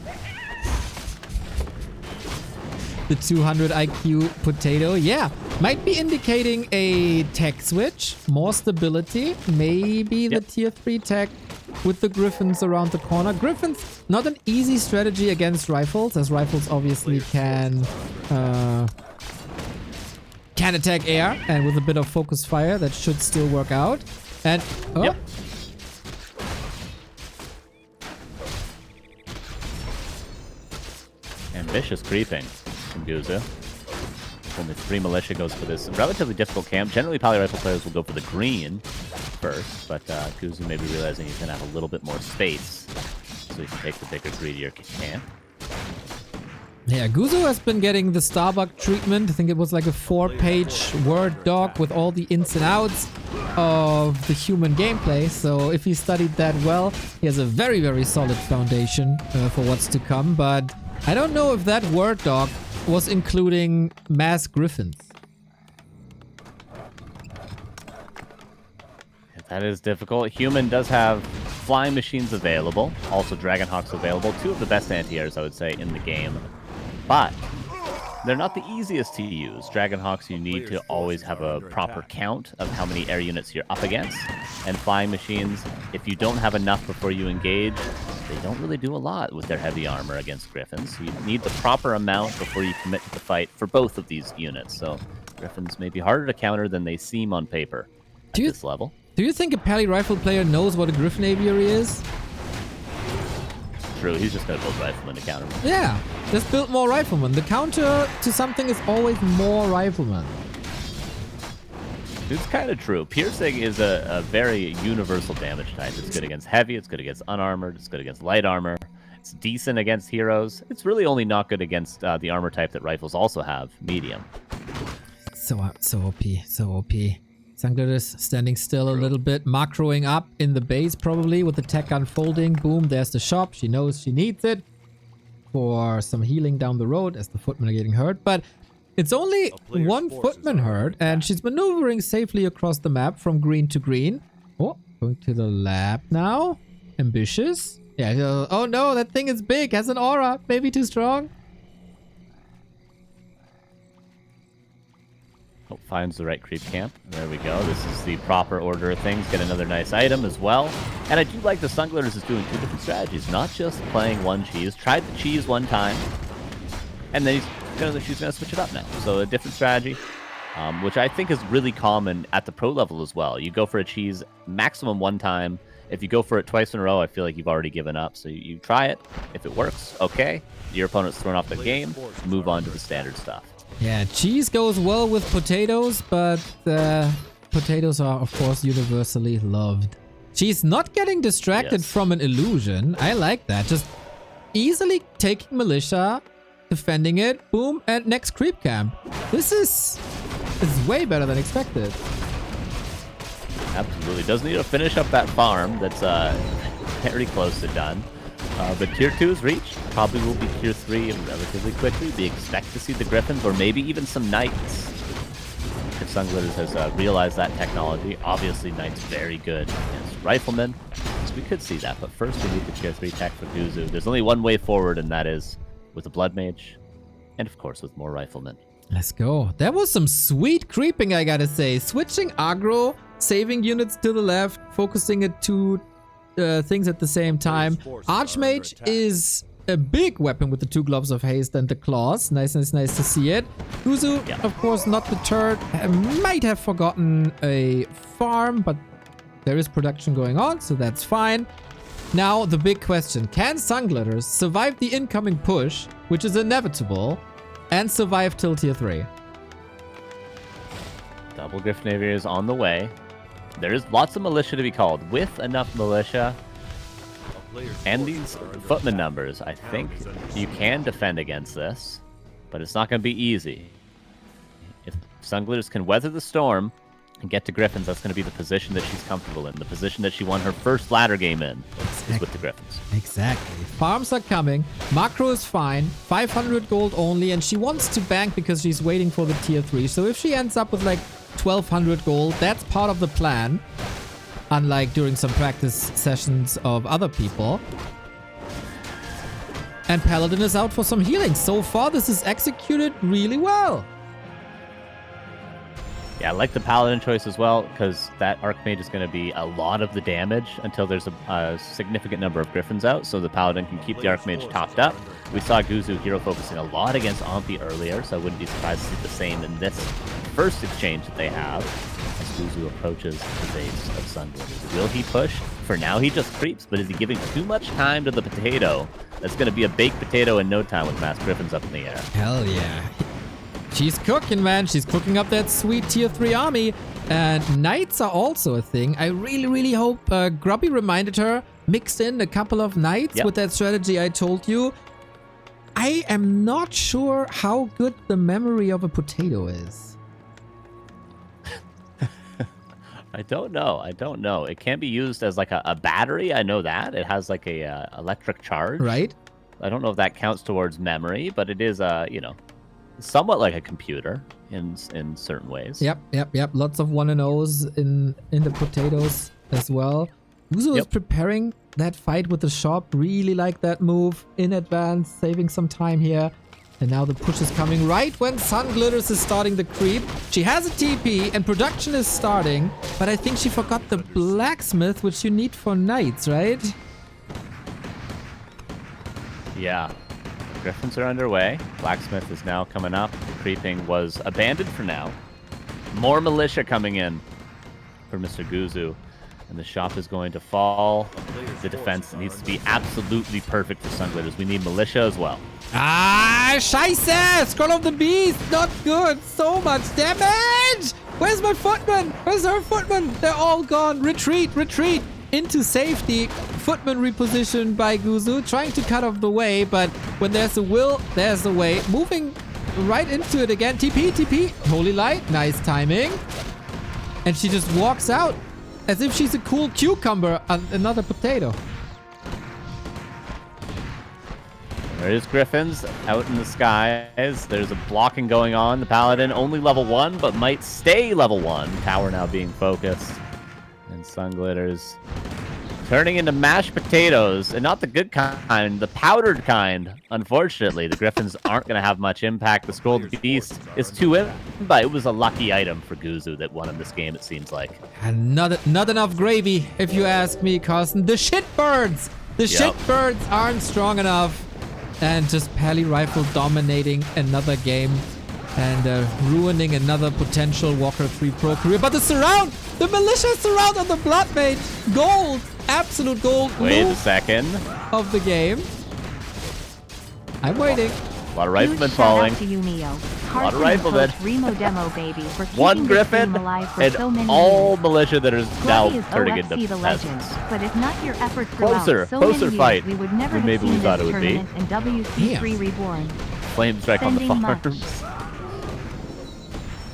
The 200 IQ potato, yeah. Might be indicating a tech switch, more stability, maybe the tier 3 tech with the Griffins around the corner. Griffins, not an easy strategy against rifles, as rifles obviously can attack air, and with a bit of focus fire, that should still work out. And, Ambitious creeping from Guzu. Only 3 militia goes for this relatively difficult camp. Generally, Pally Rifle players will go for the green first, but Guzu may be realizing he's going to have a little bit more space, so he can take the bigger, greedier camp. Yeah, Guzu has been getting the Starbuck treatment. I think it was like a 4-page Word doc with all the ins and outs of the human gameplay. So if he studied that well, he has a very, very solid foundation for what's to come. But I don't know if that Word doc was including mass Griffins. That is difficult. Human does have flying machines available, also Dragonhawks available. 2 of the best anti-airs, I would say, in the game. But they're not the easiest to use. Dragonhawks, you need to always have a proper count of how many air units you're up against. And flying machines, if you don't have enough before you engage, they don't really do a lot with their heavy armor against Griffins. You need the proper amount before you commit to the fight for both of these units. So Griffins may be harder to counter than they seem on paper at this level. Do you think a Pally Rifle player knows what a Griffin Aviary is? True, he's just going to build Riflemen to counter them. Yeah, just build more Riflemen. The counter to something is always more Riflemen. It's kind of true. Piercing is a very universal damage type. It's good against heavy, it's good against unarmored, it's good against light armor. It's decent against heroes. It's really only not good against the armor type that rifles also have, medium. So OP, so OP. Sunglitters standing still a little bit, macroing up in the base probably with the tech unfolding. Boom, there's the shop. She knows she needs it for some healing down the road as the footmen are getting hurt. But it's only one footman hurt, and she's maneuvering safely across the map from green to green. Oh, going to the lab now. Ambitious. Yeah, oh no, that thing is big, has an aura. Maybe too strong. Oh, finds the right creep camp. There we go. This is the proper order of things. Get another nice item as well. And I do like the Sunglitters is doing two different strategies. Not just playing one cheese. Tried the cheese one time. And then she's going to switch it up now. So a different strategy, which I think is really common at the pro level as well. You go for a cheese maximum one time. If you go for it twice in a row, I feel like you've already given up. So you try it. If it works, okay. Your opponent's thrown off the game. Move on to the standard stuff. Yeah, cheese goes well with potatoes, but potatoes are, of course, universally loved. She's not getting distracted from an illusion. I like that. Just easily taking militia, defending it, boom, and next creep camp. This is way better than expected. Absolutely. Does need to finish up that farm. That's very close to done. But tier 2 is reached. Probably will be tier 3 relatively quickly. We expect to see the Griffins or maybe even some Knights. If Sunglitters has realized that technology. Obviously, Knights very good against Riflemen. So we could see that. But first, we need the tier 3 tech for Guzu. There's only one way forward, and that is with a Blood Mage. And, of course, with more Riflemen. Let's go. That was some sweet creeping, I gotta say. Switching aggro, saving units to the left, focusing at two things at the same time. Archmage is a big weapon with the 2 gloves of haste and the claws. Nice to see it. Guzu, of course, not deterred. Might have forgotten a farm, but there is production going on, so that's fine. Now, the big question. Can Sunglitters survive the incoming push, which is inevitable, and survive till tier 3? Double Griffin Aviators on the way. There is lots of militia to be called. With enough militia and these footman numbers, I think you can defend against this, but it's not going to be easy. If Sunglitters can weather the storm and get to Griffins, that's going to be the position that she's comfortable in. The position that she won her first ladder game in is with the Griffins. Exactly. Farms are coming. Macro is fine. 500 gold only, and she wants to bank because she's waiting for the tier 3. So if she ends up with like 1200 gold, that's part of the plan, unlike during some practice sessions of other people. And Paladin is out for some healing. So far, this is executed really well. Yeah, I like the Paladin choice as well, because that Archmage is going to be a lot of the damage until there's a significant number of Griffins out, so the Paladin can keep the Archmage topped up. We saw Guzu hero focusing a lot against Ahmpy earlier, so I wouldn't be surprised to see the same in this first exchange that they have as Guzu approaches the base of Sunglitters. Will he push? For now, he just creeps, but is he giving too much time to the potato? That's going to be a baked potato in no time with mass Griffins up in the air. Hell yeah. She's cooking, man. She's cooking up that sweet tier 3 army. And Knights are also a thing. I really hope Grubby reminded her, mixed in a couple of Knights with that strategy I told you. I am not sure how good the memory of a potato is. I don't know. It can be used as like a battery. I know that. It has like a electric charge. Right. I don't know if that counts towards memory, but it is, somewhat like a computer in certain ways. Yep. Lots of 1 and 0s in the potatoes as well. Guzu is preparing that fight with the shop. Really like that move in advance, saving some time here. And now the push is coming right when Sunglitters is starting the creep. She has a TP and production is starting, but I think she forgot the blacksmith, which you need for Knights, right? Yeah. Griffins are underway. Blacksmith is now coming up. Creeping was abandoned for now. More militia coming in for Mr. Guzu. And the shop is going to fall. The defense needs to be absolutely perfect for Sunglitters. We need militia as well. Ah, scheiße! Scroll of the Beast! Not good! So much damage! Where's my footman? Where's her footman? They're all gone. Retreat! Into safety. Footman repositioned by Guzu, trying to cut off the way, but when there's a will, there's a way. Moving right into it again. TP. Holy Light. Nice timing. And she just walks out as if she's a cool cucumber on another potato. There's Griffins out in the skies. There's a blocking going on. The Paladin only level 1, but might stay level 1. Tower now being focused. And Sunglitters turning into mashed potatoes. And not the good kind, the powdered kind. Unfortunately, the Griffins aren't going to have much impact. The Scrolled Beast is 2 in, but it was a lucky item for Guzu that won him this game, it seems like. And not enough gravy, if you ask me, Carson. The shitbirds! The shitbirds aren't strong enough. And just Pally Rifle dominating another game and ruining another potential Warcraft 3 pro career. But the surround! The militia surround on the Blood Mage! Gold! Absolute gold! Wait a second. Of the game. I'm waiting. A lot of riflemen falling. To you, Neo. A lot of riflemen. Remo demo, baby, for one Griffin and so all militia that is now turning OFC into the legend, peasants. but if not your efforts Closer fight we would never than maybe we thought it would be. In WC3 Reborn. Flame strike on the Sending farms.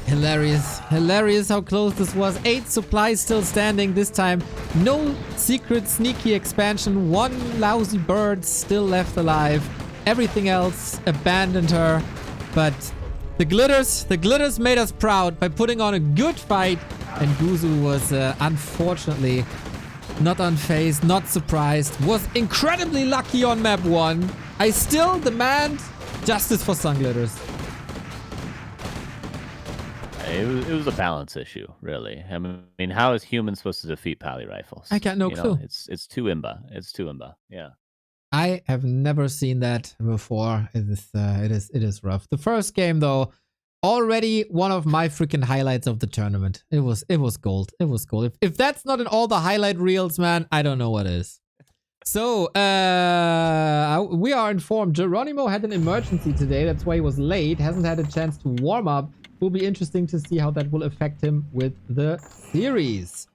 Hilarious. Hilarious how close this was. 8 supplies still standing this time. No secret sneaky expansion. 1 lousy bird still left alive. Everything else abandoned her. But the glitters made us proud by putting on a good fight. And Guzu was unfortunately not unfazed, not surprised. Was incredibly lucky on map 1. I still demand justice for Sunglitters. It was a balance issue, really. I mean, how is human supposed to defeat Pally Rifles? I got no clue. It's too imba. It's too imba. Yeah. I have never seen that before. It is rough. The first game though, already one of my freaking highlights of the tournament. It was gold. It was gold. If that's not in all the highlight reels, man, I don't know what is. So, we are informed Geranimo had an emergency today. That's why he was late. Hasn't had a chance to warm up. Will be interesting to see how that will affect him with the series.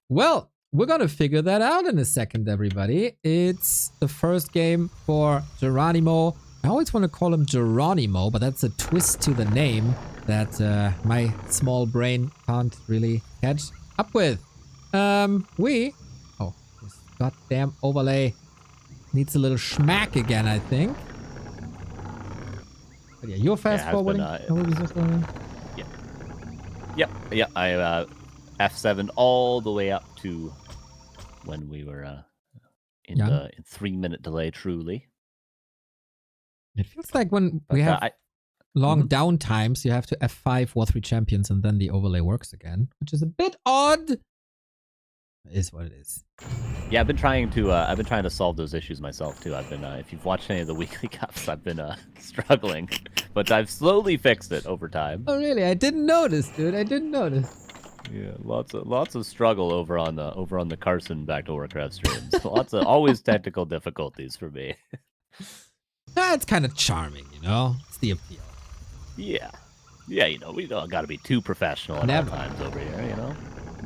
Well, we're gonna figure that out in a second, everybody. It's the first game for Geranimo. I always want to call him Geranimo, but that's a twist to the name that my small brain can't really catch up with. Oh, this goddamn overlay needs a little schmack again, I think. But yeah, you're fast forwarding. Yep. I F7'd all the way up to when we were in 3-minute delay. Truly, it feels like when we have long down times, you have to F5 War 3 champions, and then the overlay works again, which is a bit odd. It is what it is. Yeah, I've been trying to solve those issues myself too. I've been if you've watched any of the weekly cups, I've been struggling, but I've slowly fixed it over time. Oh really? I didn't notice, dude. I didn't notice. Yeah, lots of struggle over on the Carson Back to Warcraft streams. Always technical difficulties for me. That's kind of charming, you know. It's the appeal. Yeah, we don't gotta be too professional at all times over here, you know.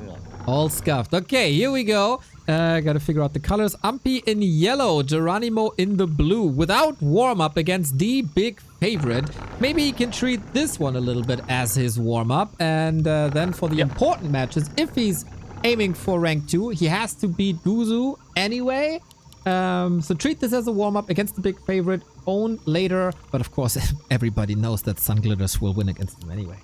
Yeah. All scuffed. Okay, here we go. Gotta figure out the colors. Ahmpy in yellow, Geranimo in the blue. Without warm-up against the big favorite. Maybe he can treat this one a little bit as his warm-up. And then for the important matches, if he's aiming for rank 2, he has to beat Guzu anyway. So treat this as a warm-up against the big favorite. Own later. But of course, everybody knows that Sunglitters will win against him anyway.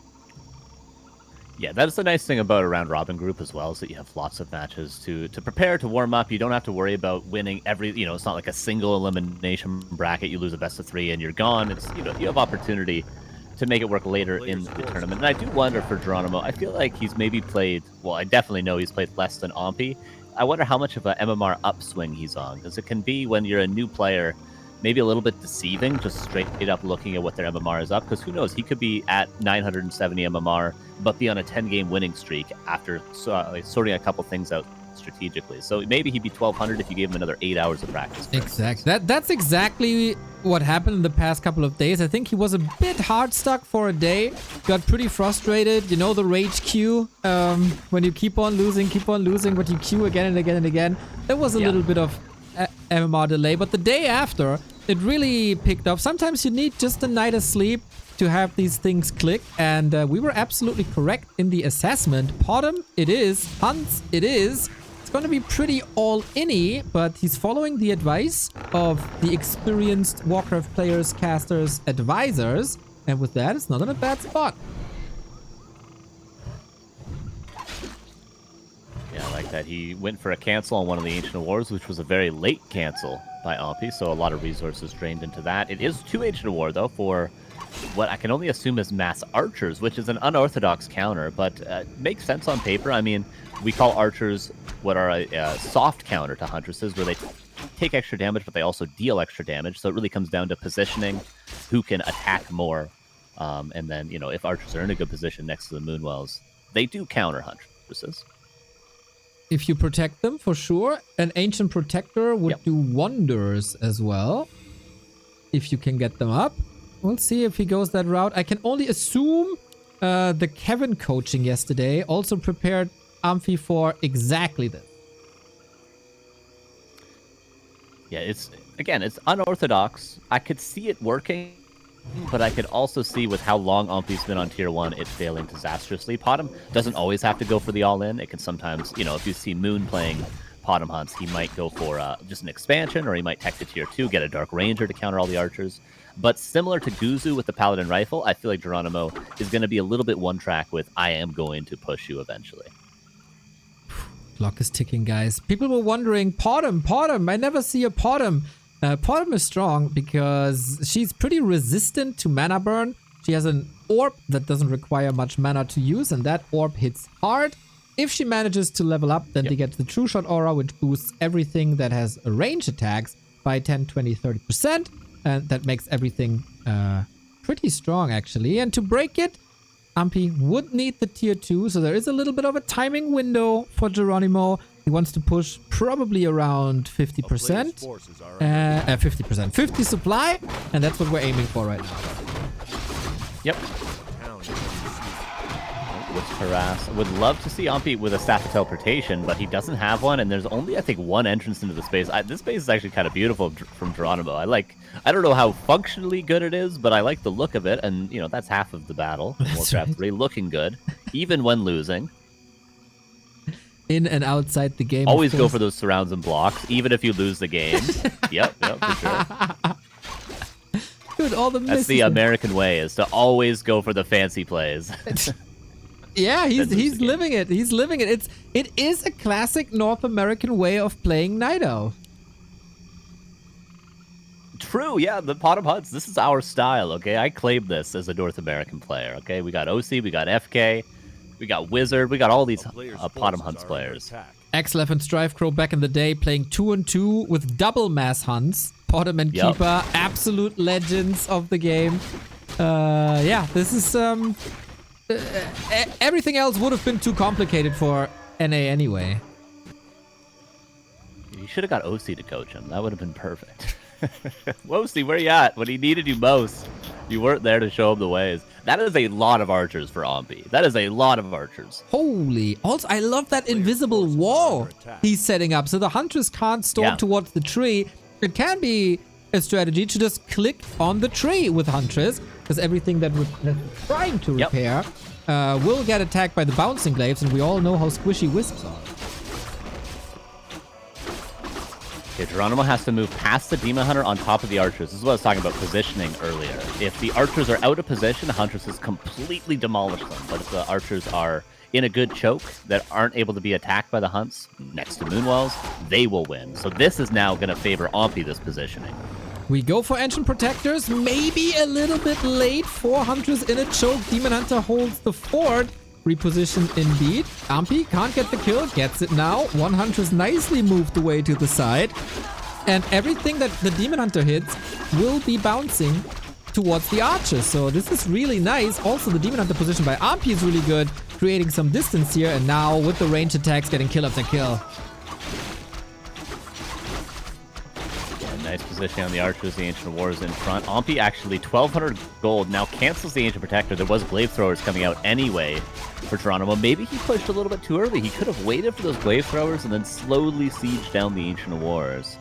Yeah, that's the nice thing about a round robin group as well, is that you have lots of matches to prepare, to warm up. You don't have to worry about winning it's not like a single elimination bracket. You lose a best of 3 and you're gone. It's, you have opportunity to make it work later in the tournament. And I do wonder for Geranimo, I feel like he's maybe played, well, I definitely know he's played less than Ahmpy. I wonder how much of a MMR upswing he's on, because it can be when you're a new player, maybe a little bit deceiving, just straight up looking at what their MMR is up, because who knows, he could be at 970 MMR, but be on a 10-game winning streak after sorting a couple things out strategically. So maybe he'd be 1200 if you gave him another 8 hours of practice. Exactly. That's exactly what happened in the past couple of days. I think he was a bit hard stuck for a day, got pretty frustrated. You know, the rage queue, when you keep on losing, but you queue again and again and again. There was a little bit of MMR delay, but the day after, it really picked up. Sometimes you need just a night of sleep, to have these things click, and we were absolutely correct in the assessment. Potom, it is. Hunts, it is. It's going to be pretty all-in-y, but he's following the advice of the experienced Warcraft players, casters, advisors, and with that, it's not in a bad spot. Yeah, I like that. He went for a cancel on one of the Ancient Wars, which was a very late cancel by Ahmpy, so a lot of resources drained into that. It is 2 Ancient War, though, for what I can only assume is mass archers, which is an unorthodox counter, but makes sense on paper. I mean, we call archers what are a soft counter to huntresses, where they take extra damage, but they also deal extra damage, so it really comes down to positioning, who can attack more, and then, you know, if archers are in a good position next to the Moonwells, they do counter huntresses. If you protect them, for sure. An Ancient Protector would do wonders as well. If you can get them up. We'll see if he goes that route. I can only assume the Kevin coaching yesterday also prepared Ahmpy for exactly this. Yeah, it's unorthodox. I could see it working, but I could also see with how long Ahmpy's been on tier 1, it failing disastrously. Potom doesn't always have to go for the all-in. It can sometimes, you know, if you see Moon playing Potom hunts, he might go for just an expansion, or he might tech to tier 2, get a Dark Ranger to counter all the archers. But similar to Guzu with the Paladin Rifle, I feel like Geranimo is going to be a little bit one-track with, I am going to push you eventually. Clock is ticking, guys. People were wondering, Potom, I never see a Potom. Potom is strong because she's pretty resistant to mana burn. She has an orb that doesn't require much mana to use, and that orb hits hard. If she manages to level up, then they get the True Shot aura, which boosts everything that has range attacks by 10, 20, 30%. And that makes everything pretty strong, actually. And to break it, Ahmpy would need the tier 2, so there is a little bit of a timing window for Geranimo. He wants to push probably around 50%. 50%. 50 supply, and that's what we're aiming for right now. Yep. With harass. Would love to see Ahmpy with a staff of teleportation, but he doesn't have one, and there's only, I think, one entrance into the space. This space is actually kind of beautiful from Geranimo. I don't know how functionally good it is, but I like the look of it, and, you know, that's half of the battle. Warcraft 3 looking good, even when losing. In and outside the game. Always go for those surrounds and blocks, even if you lose the game. Yep, for sure. Dude, all the misses. That's the American way, is to always go for the fancy plays. Yeah, he's living it. He's living it. It is a classic North American way of playing Night Owl. True, yeah, the Potom hunts. This is our style, okay? I claim this as a North American player, okay? We got OC, we got FK, we got Wizard, we got all these Potom hunts players. Xlef and Strive Crow back in the day playing 2-on-2 with double mass hunts. Potom and Keeper, absolute legends of the game. Yeah, this is everything else would have been too complicated for NA anyway. You should have got OC to coach him. That would have been perfect. OC, where you at? When he needed you most, you weren't there to show him the ways. That is a lot of archers for Ahmpy. That is a lot of archers. Holy. Also, I love that invisible wall he's setting up, so the hunters can't storm towards the tree. It can be a strategy to just click on the tree with hunters, because everything that we're trying to repair will get attacked by the bouncing glaives, and we all know how squishy wisps are. Okay, Geranimo has to move past the Demon Hunter on top of the archers. This is what I was talking about positioning earlier. If the archers are out of position, Huntresses completely demolish them. But if the archers are in a good choke that aren't able to be attacked by the hunts next to Moonwells, they will win. So this is now going to favor Ahmpy, this positioning. We go for Ancient Protectors, maybe a little bit late. 4 Hunters in a choke. Demon Hunter holds the fort. Repositioned indeed. Ahmpy can't get the kill, gets it now. 1 Huntress nicely moved away to the side. And everything that the Demon Hunter hits will be bouncing towards the archers. So this is really nice. Also, the Demon Hunter position by Ahmpy is really good, creating some distance here. And now with the range attacks, getting kill after kill. Nice positioning on the archers. The Ancient Wars in front. Ahmpy actually 1,200 gold. Now cancels the Ancient Protector. There was Glaive Throwers coming out anyway for Geranimo. Maybe he pushed a little bit too early. He could have waited for those Glaive Throwers and then slowly sieged down the Ancient Wars.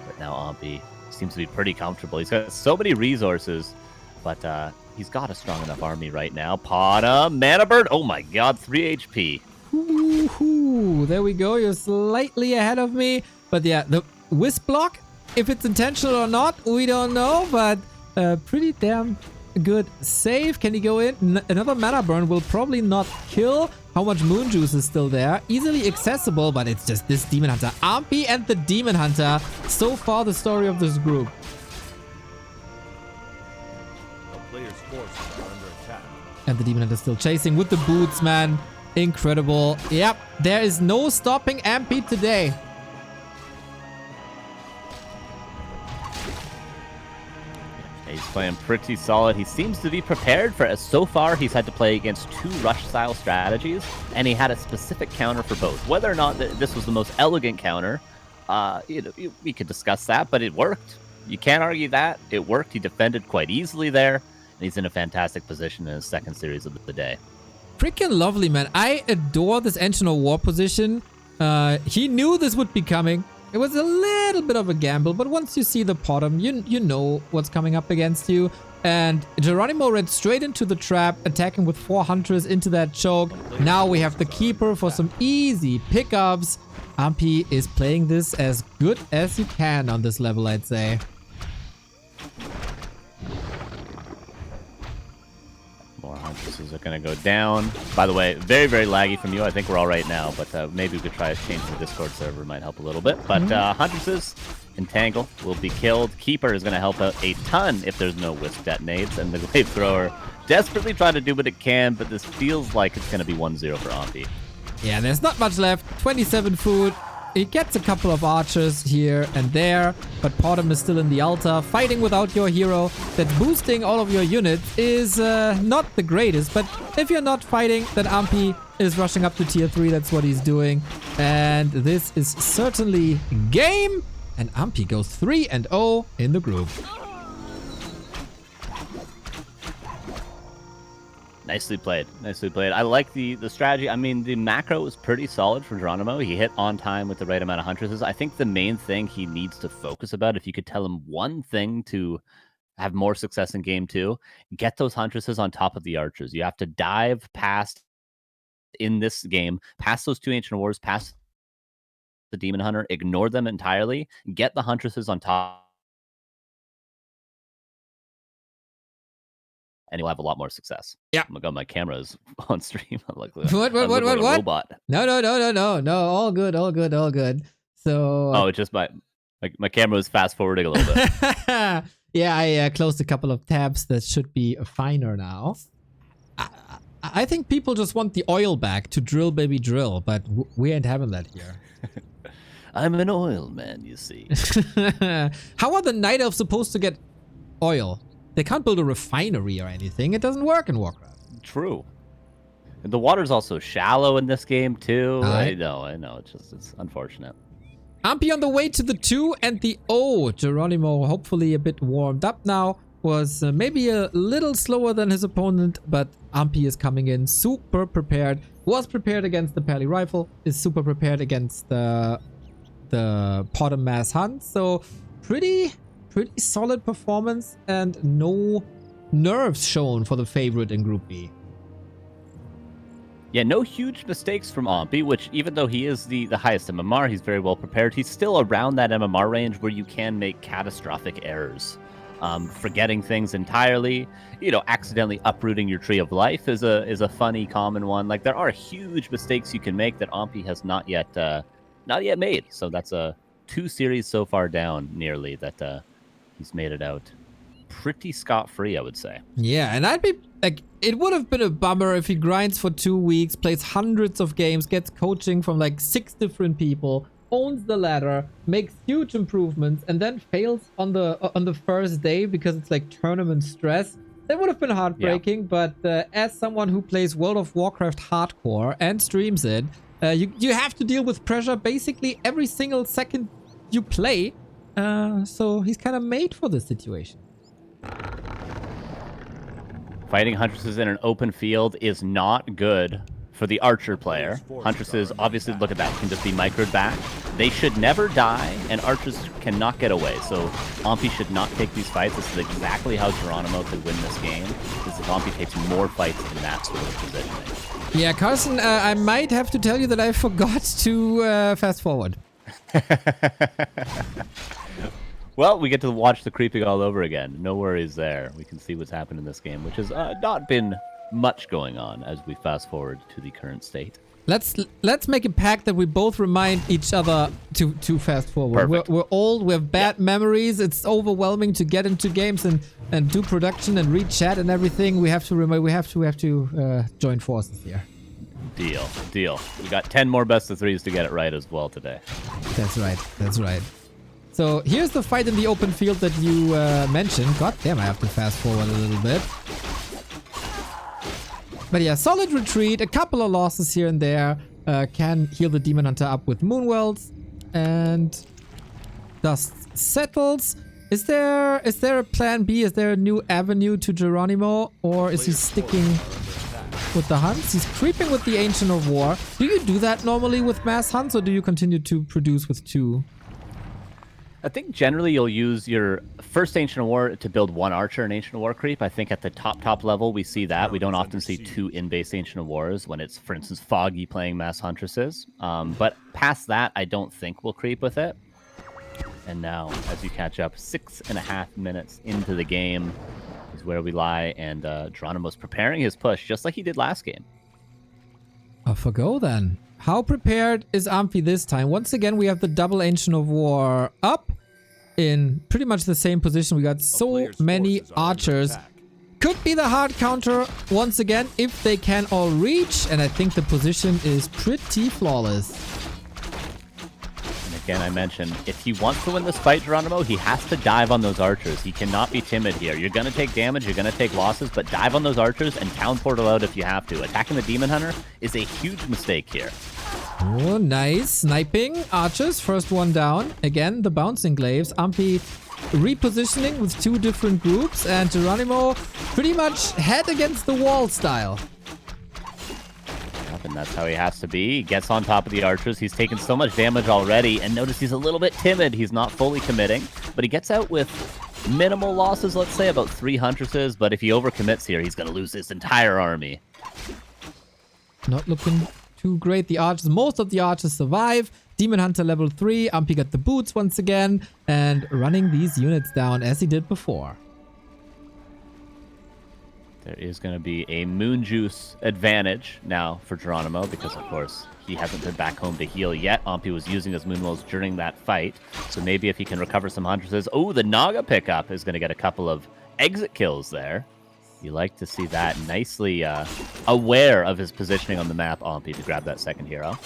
But now Ahmpy seems to be pretty comfortable. He's got so many resources. But he's got a strong enough army right now. Pada, Mana Bird. Oh my god, 3 HP. Ooh, there we go. You're slightly ahead of me. But yeah, the Wisp block, if it's intentional or not, we don't know. But pretty damn good save. Can he go in? Another Mana Burn will probably not kill. How much Moon Juice is still there? Easily accessible, but it's just this Demon Hunter. Ahmpy and the Demon Hunter. So far, the story of this group. A player's forces are under attack. And the Demon Hunter still chasing with the boots, man. Incredible. Yep, there is no stopping Ahmpy today. He's playing pretty solid. He seems to be prepared for it. So far, he's had to play against 2 rush-style strategies, and he had a specific counter for both. Whether or not this was the most elegant counter, we could discuss that, but it worked. You can't argue that. It worked. He defended quite easily there, and he's in a fantastic position in his second series of the day. Freaking lovely, man. I adore this Engine of War position. He knew this would be coming. It was a little bit of a gamble, but once you see the bottom, you know what's coming up against you. And Geranimo ran straight into the trap, attacking with 4 Hunters into that choke. Now we have the Keeper for some easy pickups. Ahmpy is playing this as good as you can on this level, I'd say. More Huntresses are going to go down. By the way, very, very laggy from you. I think we're all right now, but maybe we could try changing the Discord server. Might help a little bit. But Huntresses, Entangle, will be killed. Keeper is going to help out a ton if there's no Wisp detonates. And the Glaive Thrower desperately trying to do what it can, but this feels like it's going to be 1-0 for Ahmpy. Yeah, there's not much left. 27 food. He gets a couple of archers here and there, but Potem is still in the altar, fighting without your hero. That boosting all of your units is not the greatest, but if you're not fighting, then Ahmpy is rushing up to tier 3. That's what he's doing. And this is certainly game. And Ahmpy goes 3-0 in the group. Nicely played. Nicely played. I like the strategy. I mean, the macro was pretty solid for Geranimo. He hit on time with the right amount of Huntresses. I think the main thing he needs to focus about, if you could tell him one thing to have more success in game 2, get those Huntresses on top of the archers. You have to dive past, in this game, past those 2 Ancient Wars, past the Demon Hunter, ignore them entirely, get the Huntresses on top, and you'll have a lot more success. Yeah. Oh my god, my camera is on stream. I'm like, What? robot. No. All good. So... Oh, it's just my camera was fast forwarding a little bit. Yeah, I closed a couple of tabs that should be finer now. I think people just want the oil back to drill, baby, drill, but we ain't having that here. I'm an oil man, you see. How are the Night Elves supposed to get oil? They can't build a refinery or anything. It doesn't work in Warcraft. True. And the water's also shallow in this game, too. I know. It's unfortunate. Ahmpy on the way to the 2 and the O. Geranimo, hopefully a bit warmed up now. Was maybe a little slower than his opponent, but Ahmpy is coming in super prepared. Was prepared against the Pally Rifle. Is super prepared against the Potem Mass Hunt. So pretty solid performance and no nerves shown for the favorite in Group B. Yeah, no huge mistakes from Ahmpy, which even though he is the highest MMR, he's very well prepared. He's still around that MMR range where you can make catastrophic errors. Forgetting things entirely, accidentally uprooting your tree of life is a funny, common one. Like, there are huge mistakes you can make that Ahmpy has not yet made. So that's 2 series so far down, nearly, that he's made it out pretty scot-free, I would say. Yeah, and I'd be like, it would have been a bummer if he grinds for 2 weeks, plays hundreds of games, gets coaching from like 6 different people, owns the ladder, makes huge improvements, and then fails on the first day because it's like tournament stress. That would have been heartbreaking. Yeah. But as someone who plays World of Warcraft hardcore and streams it, you have to deal with pressure basically every single second you play. So he's kind of made for this situation. Fighting Huntresses in an open field is not good for the Archer player, Huntresses, obviously, look at that, can just be microed back. They should never die, and Archers cannot get away. So Ahmpy should not take these fights. This is exactly how Geranimo could win this game. This is if Ahmpy takes more fights in that sort of positioning. Yeah, Carson, I might have to tell you that I forgot to fast forward. Well, we get to watch the creeping all over again. No worries there. We can see what's happened in this game, which has not been much going on as we fast forward to the current state. Let's make a pact that we both remind each other to fast forward. We're old, we have bad memories. It's overwhelming to get into games and do production and read chat and everything. We have to remember. We have to join forces here. Deal. We got 10 more best of threes to get it right as well today. That's right. So here's the fight in the open field that you mentioned. God damn, I have to fast forward a little bit. But yeah, solid retreat, a couple of losses here and there. Can heal the Demon Hunter up with Moonwells. And dust settles. Is there a plan B? Is there a new avenue to Geranimo? Or is he sticking with the hunts? He's creeping with the Ancient of War. Do you do that normally with mass hunts, or do you continue to produce with 2? I think generally you'll use your first Ancient of War to build 1 Archer and Ancient of War creep. I think at the top level we see that. We don't often see 2 in-base Ancient of Wars when it's, for instance, Foggy playing Mass Huntresses. But past that, I don't think we'll creep with it. And now, as you catch up, 6.5 minutes into the game is where we lie, and Geranimo's preparing his push just like he did last game. Off we go then. How prepared is Ahmpy this time? Once again, we have the double Ancient of War up in pretty much the same position. We got so many archers. Could be the hard counter once again if they can all reach. And I think the position is pretty flawless. And again, I mentioned, if he wants to win this fight, Geranimo, he has to dive on those archers. He cannot be timid here. You're going to take damage, you're going to take losses, but dive on those archers and town portal out if you have to. Attacking the Demon Hunter is a huge mistake here. Oh, nice. Sniping archers. First one down. Again, the bouncing glaives. Ahmpy repositioning with 2 different groups, and Geranimo pretty much head against the wall style. And that's how he has to be. He gets on top of the archers. He's taken so much damage already, and notice he's a little bit timid. He's not fully committing, but he gets out with minimal losses, let's say about 3 Huntresses, but if he overcommits here, he's going to lose this entire army. Not looking too great. The archers, most of the archers survive. Demon Hunter level 3. Ahmpy got the boots once again and running these units down as he did before. There is going to be a Moon Juice advantage now for Geranimo because, of course, he hasn't been back home to heal yet. Ahmpy was using his Moonwells during that fight, so maybe if he can recover some Huntresses... Oh, the Naga pickup is going to get a couple of exit kills there. You like to see that. Nicely aware of his positioning on the map, Ahmpy, to grab that second hero.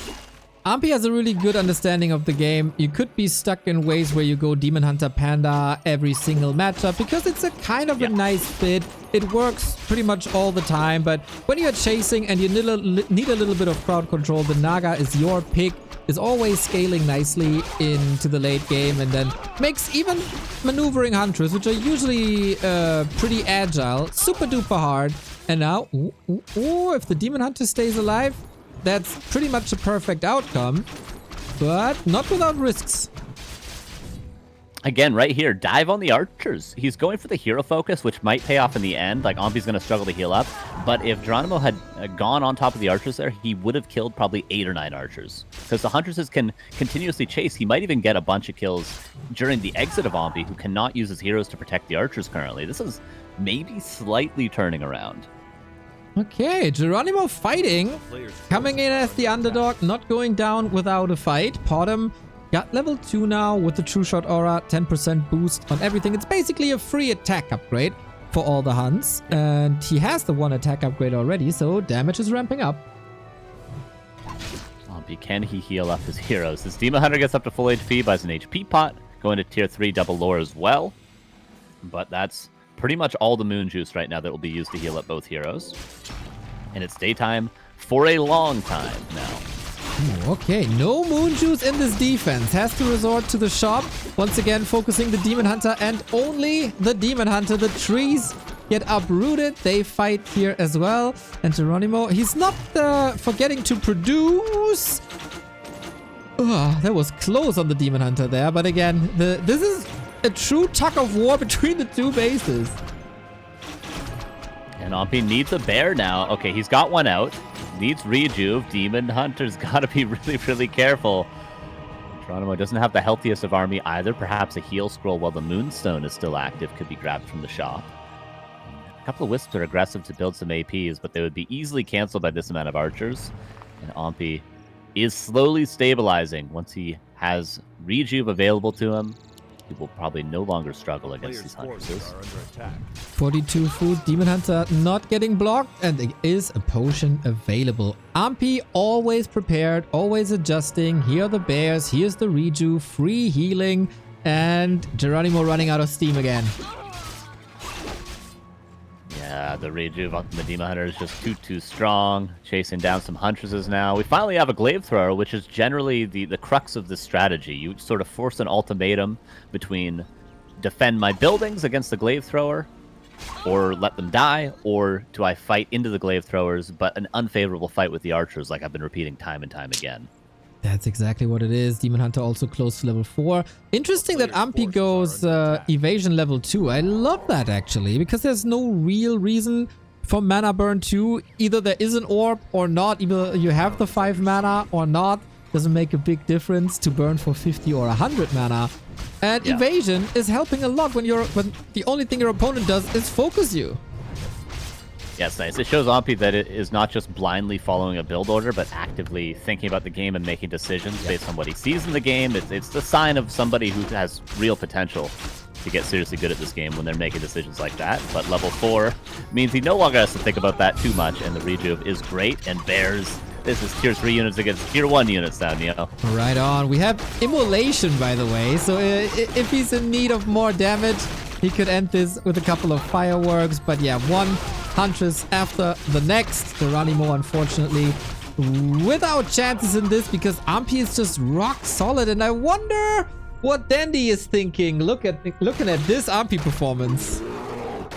Ahmpy has a really good understanding of the game. You could be stuck in ways where you go Demon Hunter Panda every single matchup because it's a kind of a nice fit. It works pretty much all the time, but when you're chasing and you need a little bit of crowd control, the Naga is your pick. Is always scaling nicely into the late game and then makes even maneuvering Huntress, which are usually pretty agile, super duper hard. And now, if the Demon Hunter stays alive, that's pretty much a perfect outcome, but not without risks. Again, right here, dive on the archers. He's going for the hero focus, which might pay off in the end. Like, Ahmpy's going to struggle to heal up. But if Geranimo had gone on top of the archers there, he would have killed probably 8 or 9 archers. Because the Huntresses can continuously chase. He might even get a bunch of kills during the exit of Ahmpy, who cannot use his heroes to protect the archers currently. This is maybe slightly turning around. Okay, Geranimo fighting. Coming in as the underdog, not going down without a fight. Podem got level 2 now with the True Shot Aura, 10% boost on everything. It's basically a free attack upgrade for all the hunts. And he has the 1 attack upgrade already, so damage is ramping up. Ahmpy, can he heal up his heroes? His Demon Hunter gets up to full HP, buys an HP pot, going to tier 3 double lore as well. But that's pretty much all the Moon Juice right now that will be used to heal up both heroes. And it's daytime for a long time now. Ooh, okay, no Moon Juice in this defense. Has to resort to the shop. Once again, focusing the Demon Hunter and only the Demon Hunter. The trees get uprooted. They fight here as well. And Geranimo, he's not forgetting to produce. That was close on the Demon Hunter there. But again, this is a true tug of war between the two bases. And Ahmpy needs a bear now. Okay, he's got one out. Needs rejuve. Demon Hunter's got to be really, really careful. Geranimo doesn't have the healthiest of army either. Perhaps a heal scroll while the Moonstone is still active could be grabbed from the shop. A couple of Wisps are aggressive to build some APs, but they would be easily canceled by this amount of archers. And Ahmpy is slowly stabilizing. Once he has rejuve available to him, he will probably no longer struggle against these huntresses. 42 food, Demon Hunter not getting blocked, and there is a potion available. Ahmpy always prepared, always adjusting. Here are the bears, here's the rejuve, free healing, and Geranimo running out of steam again. Yeah, the rejuve on the Demon Hunter is just too strong. Chasing down some huntresses now. We finally have a glaive thrower, which is generally the crux of this strategy. You sort of force an ultimatum between defend my buildings against the glaive thrower, or let them die, or do I fight into the glaive throwers, but an unfavorable fight with the archers, like I've been repeating time and time again. That's exactly what it is. Demon Hunter also close to level 4. Interesting that Ahmpy goes evasion level 2. I love that actually, because there's no real reason for mana burn 2. Either there is an orb or not. Either you have the 5 mana or not. Doesn't make a big difference to burn for 50 or 100 mana. And evasion is helping a lot when the only thing your opponent does is focus you. Yes, nice. It shows Ahmpy that it is not just blindly following a build order, but actively thinking about the game and making decisions based on what he sees in the game. It's the sign of somebody who has real potential to get seriously good at this game when they're making decisions like that. But level 4 means he no longer has to think about that too much, and the rejuve is great. And bears, this is tier 3 units against tier 1 units now, Neo. Right on. We have immolation, by the way, so if he's in need of more damage, he could end this with a couple of fireworks. But yeah, one Huntress after the next. Geranimo, unfortunately, without chances in this because Ahmpy is just rock solid. And I wonder what Dandy is thinking. Looking at this Ahmpy performance. Oh,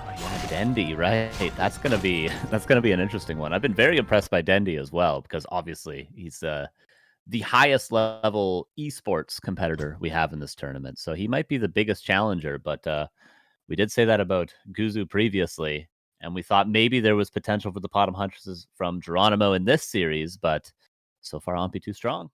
yeah, Dandy, right? That's gonna be an interesting one. I've been very impressed by Dandy as well because obviously he's the highest level esports competitor we have in this tournament. So he might be the biggest challenger, but we did say that about Guzu previously, and we thought maybe there was potential for the bottom huntresses from Geranimo in this series, but so far Ahmpy too strong.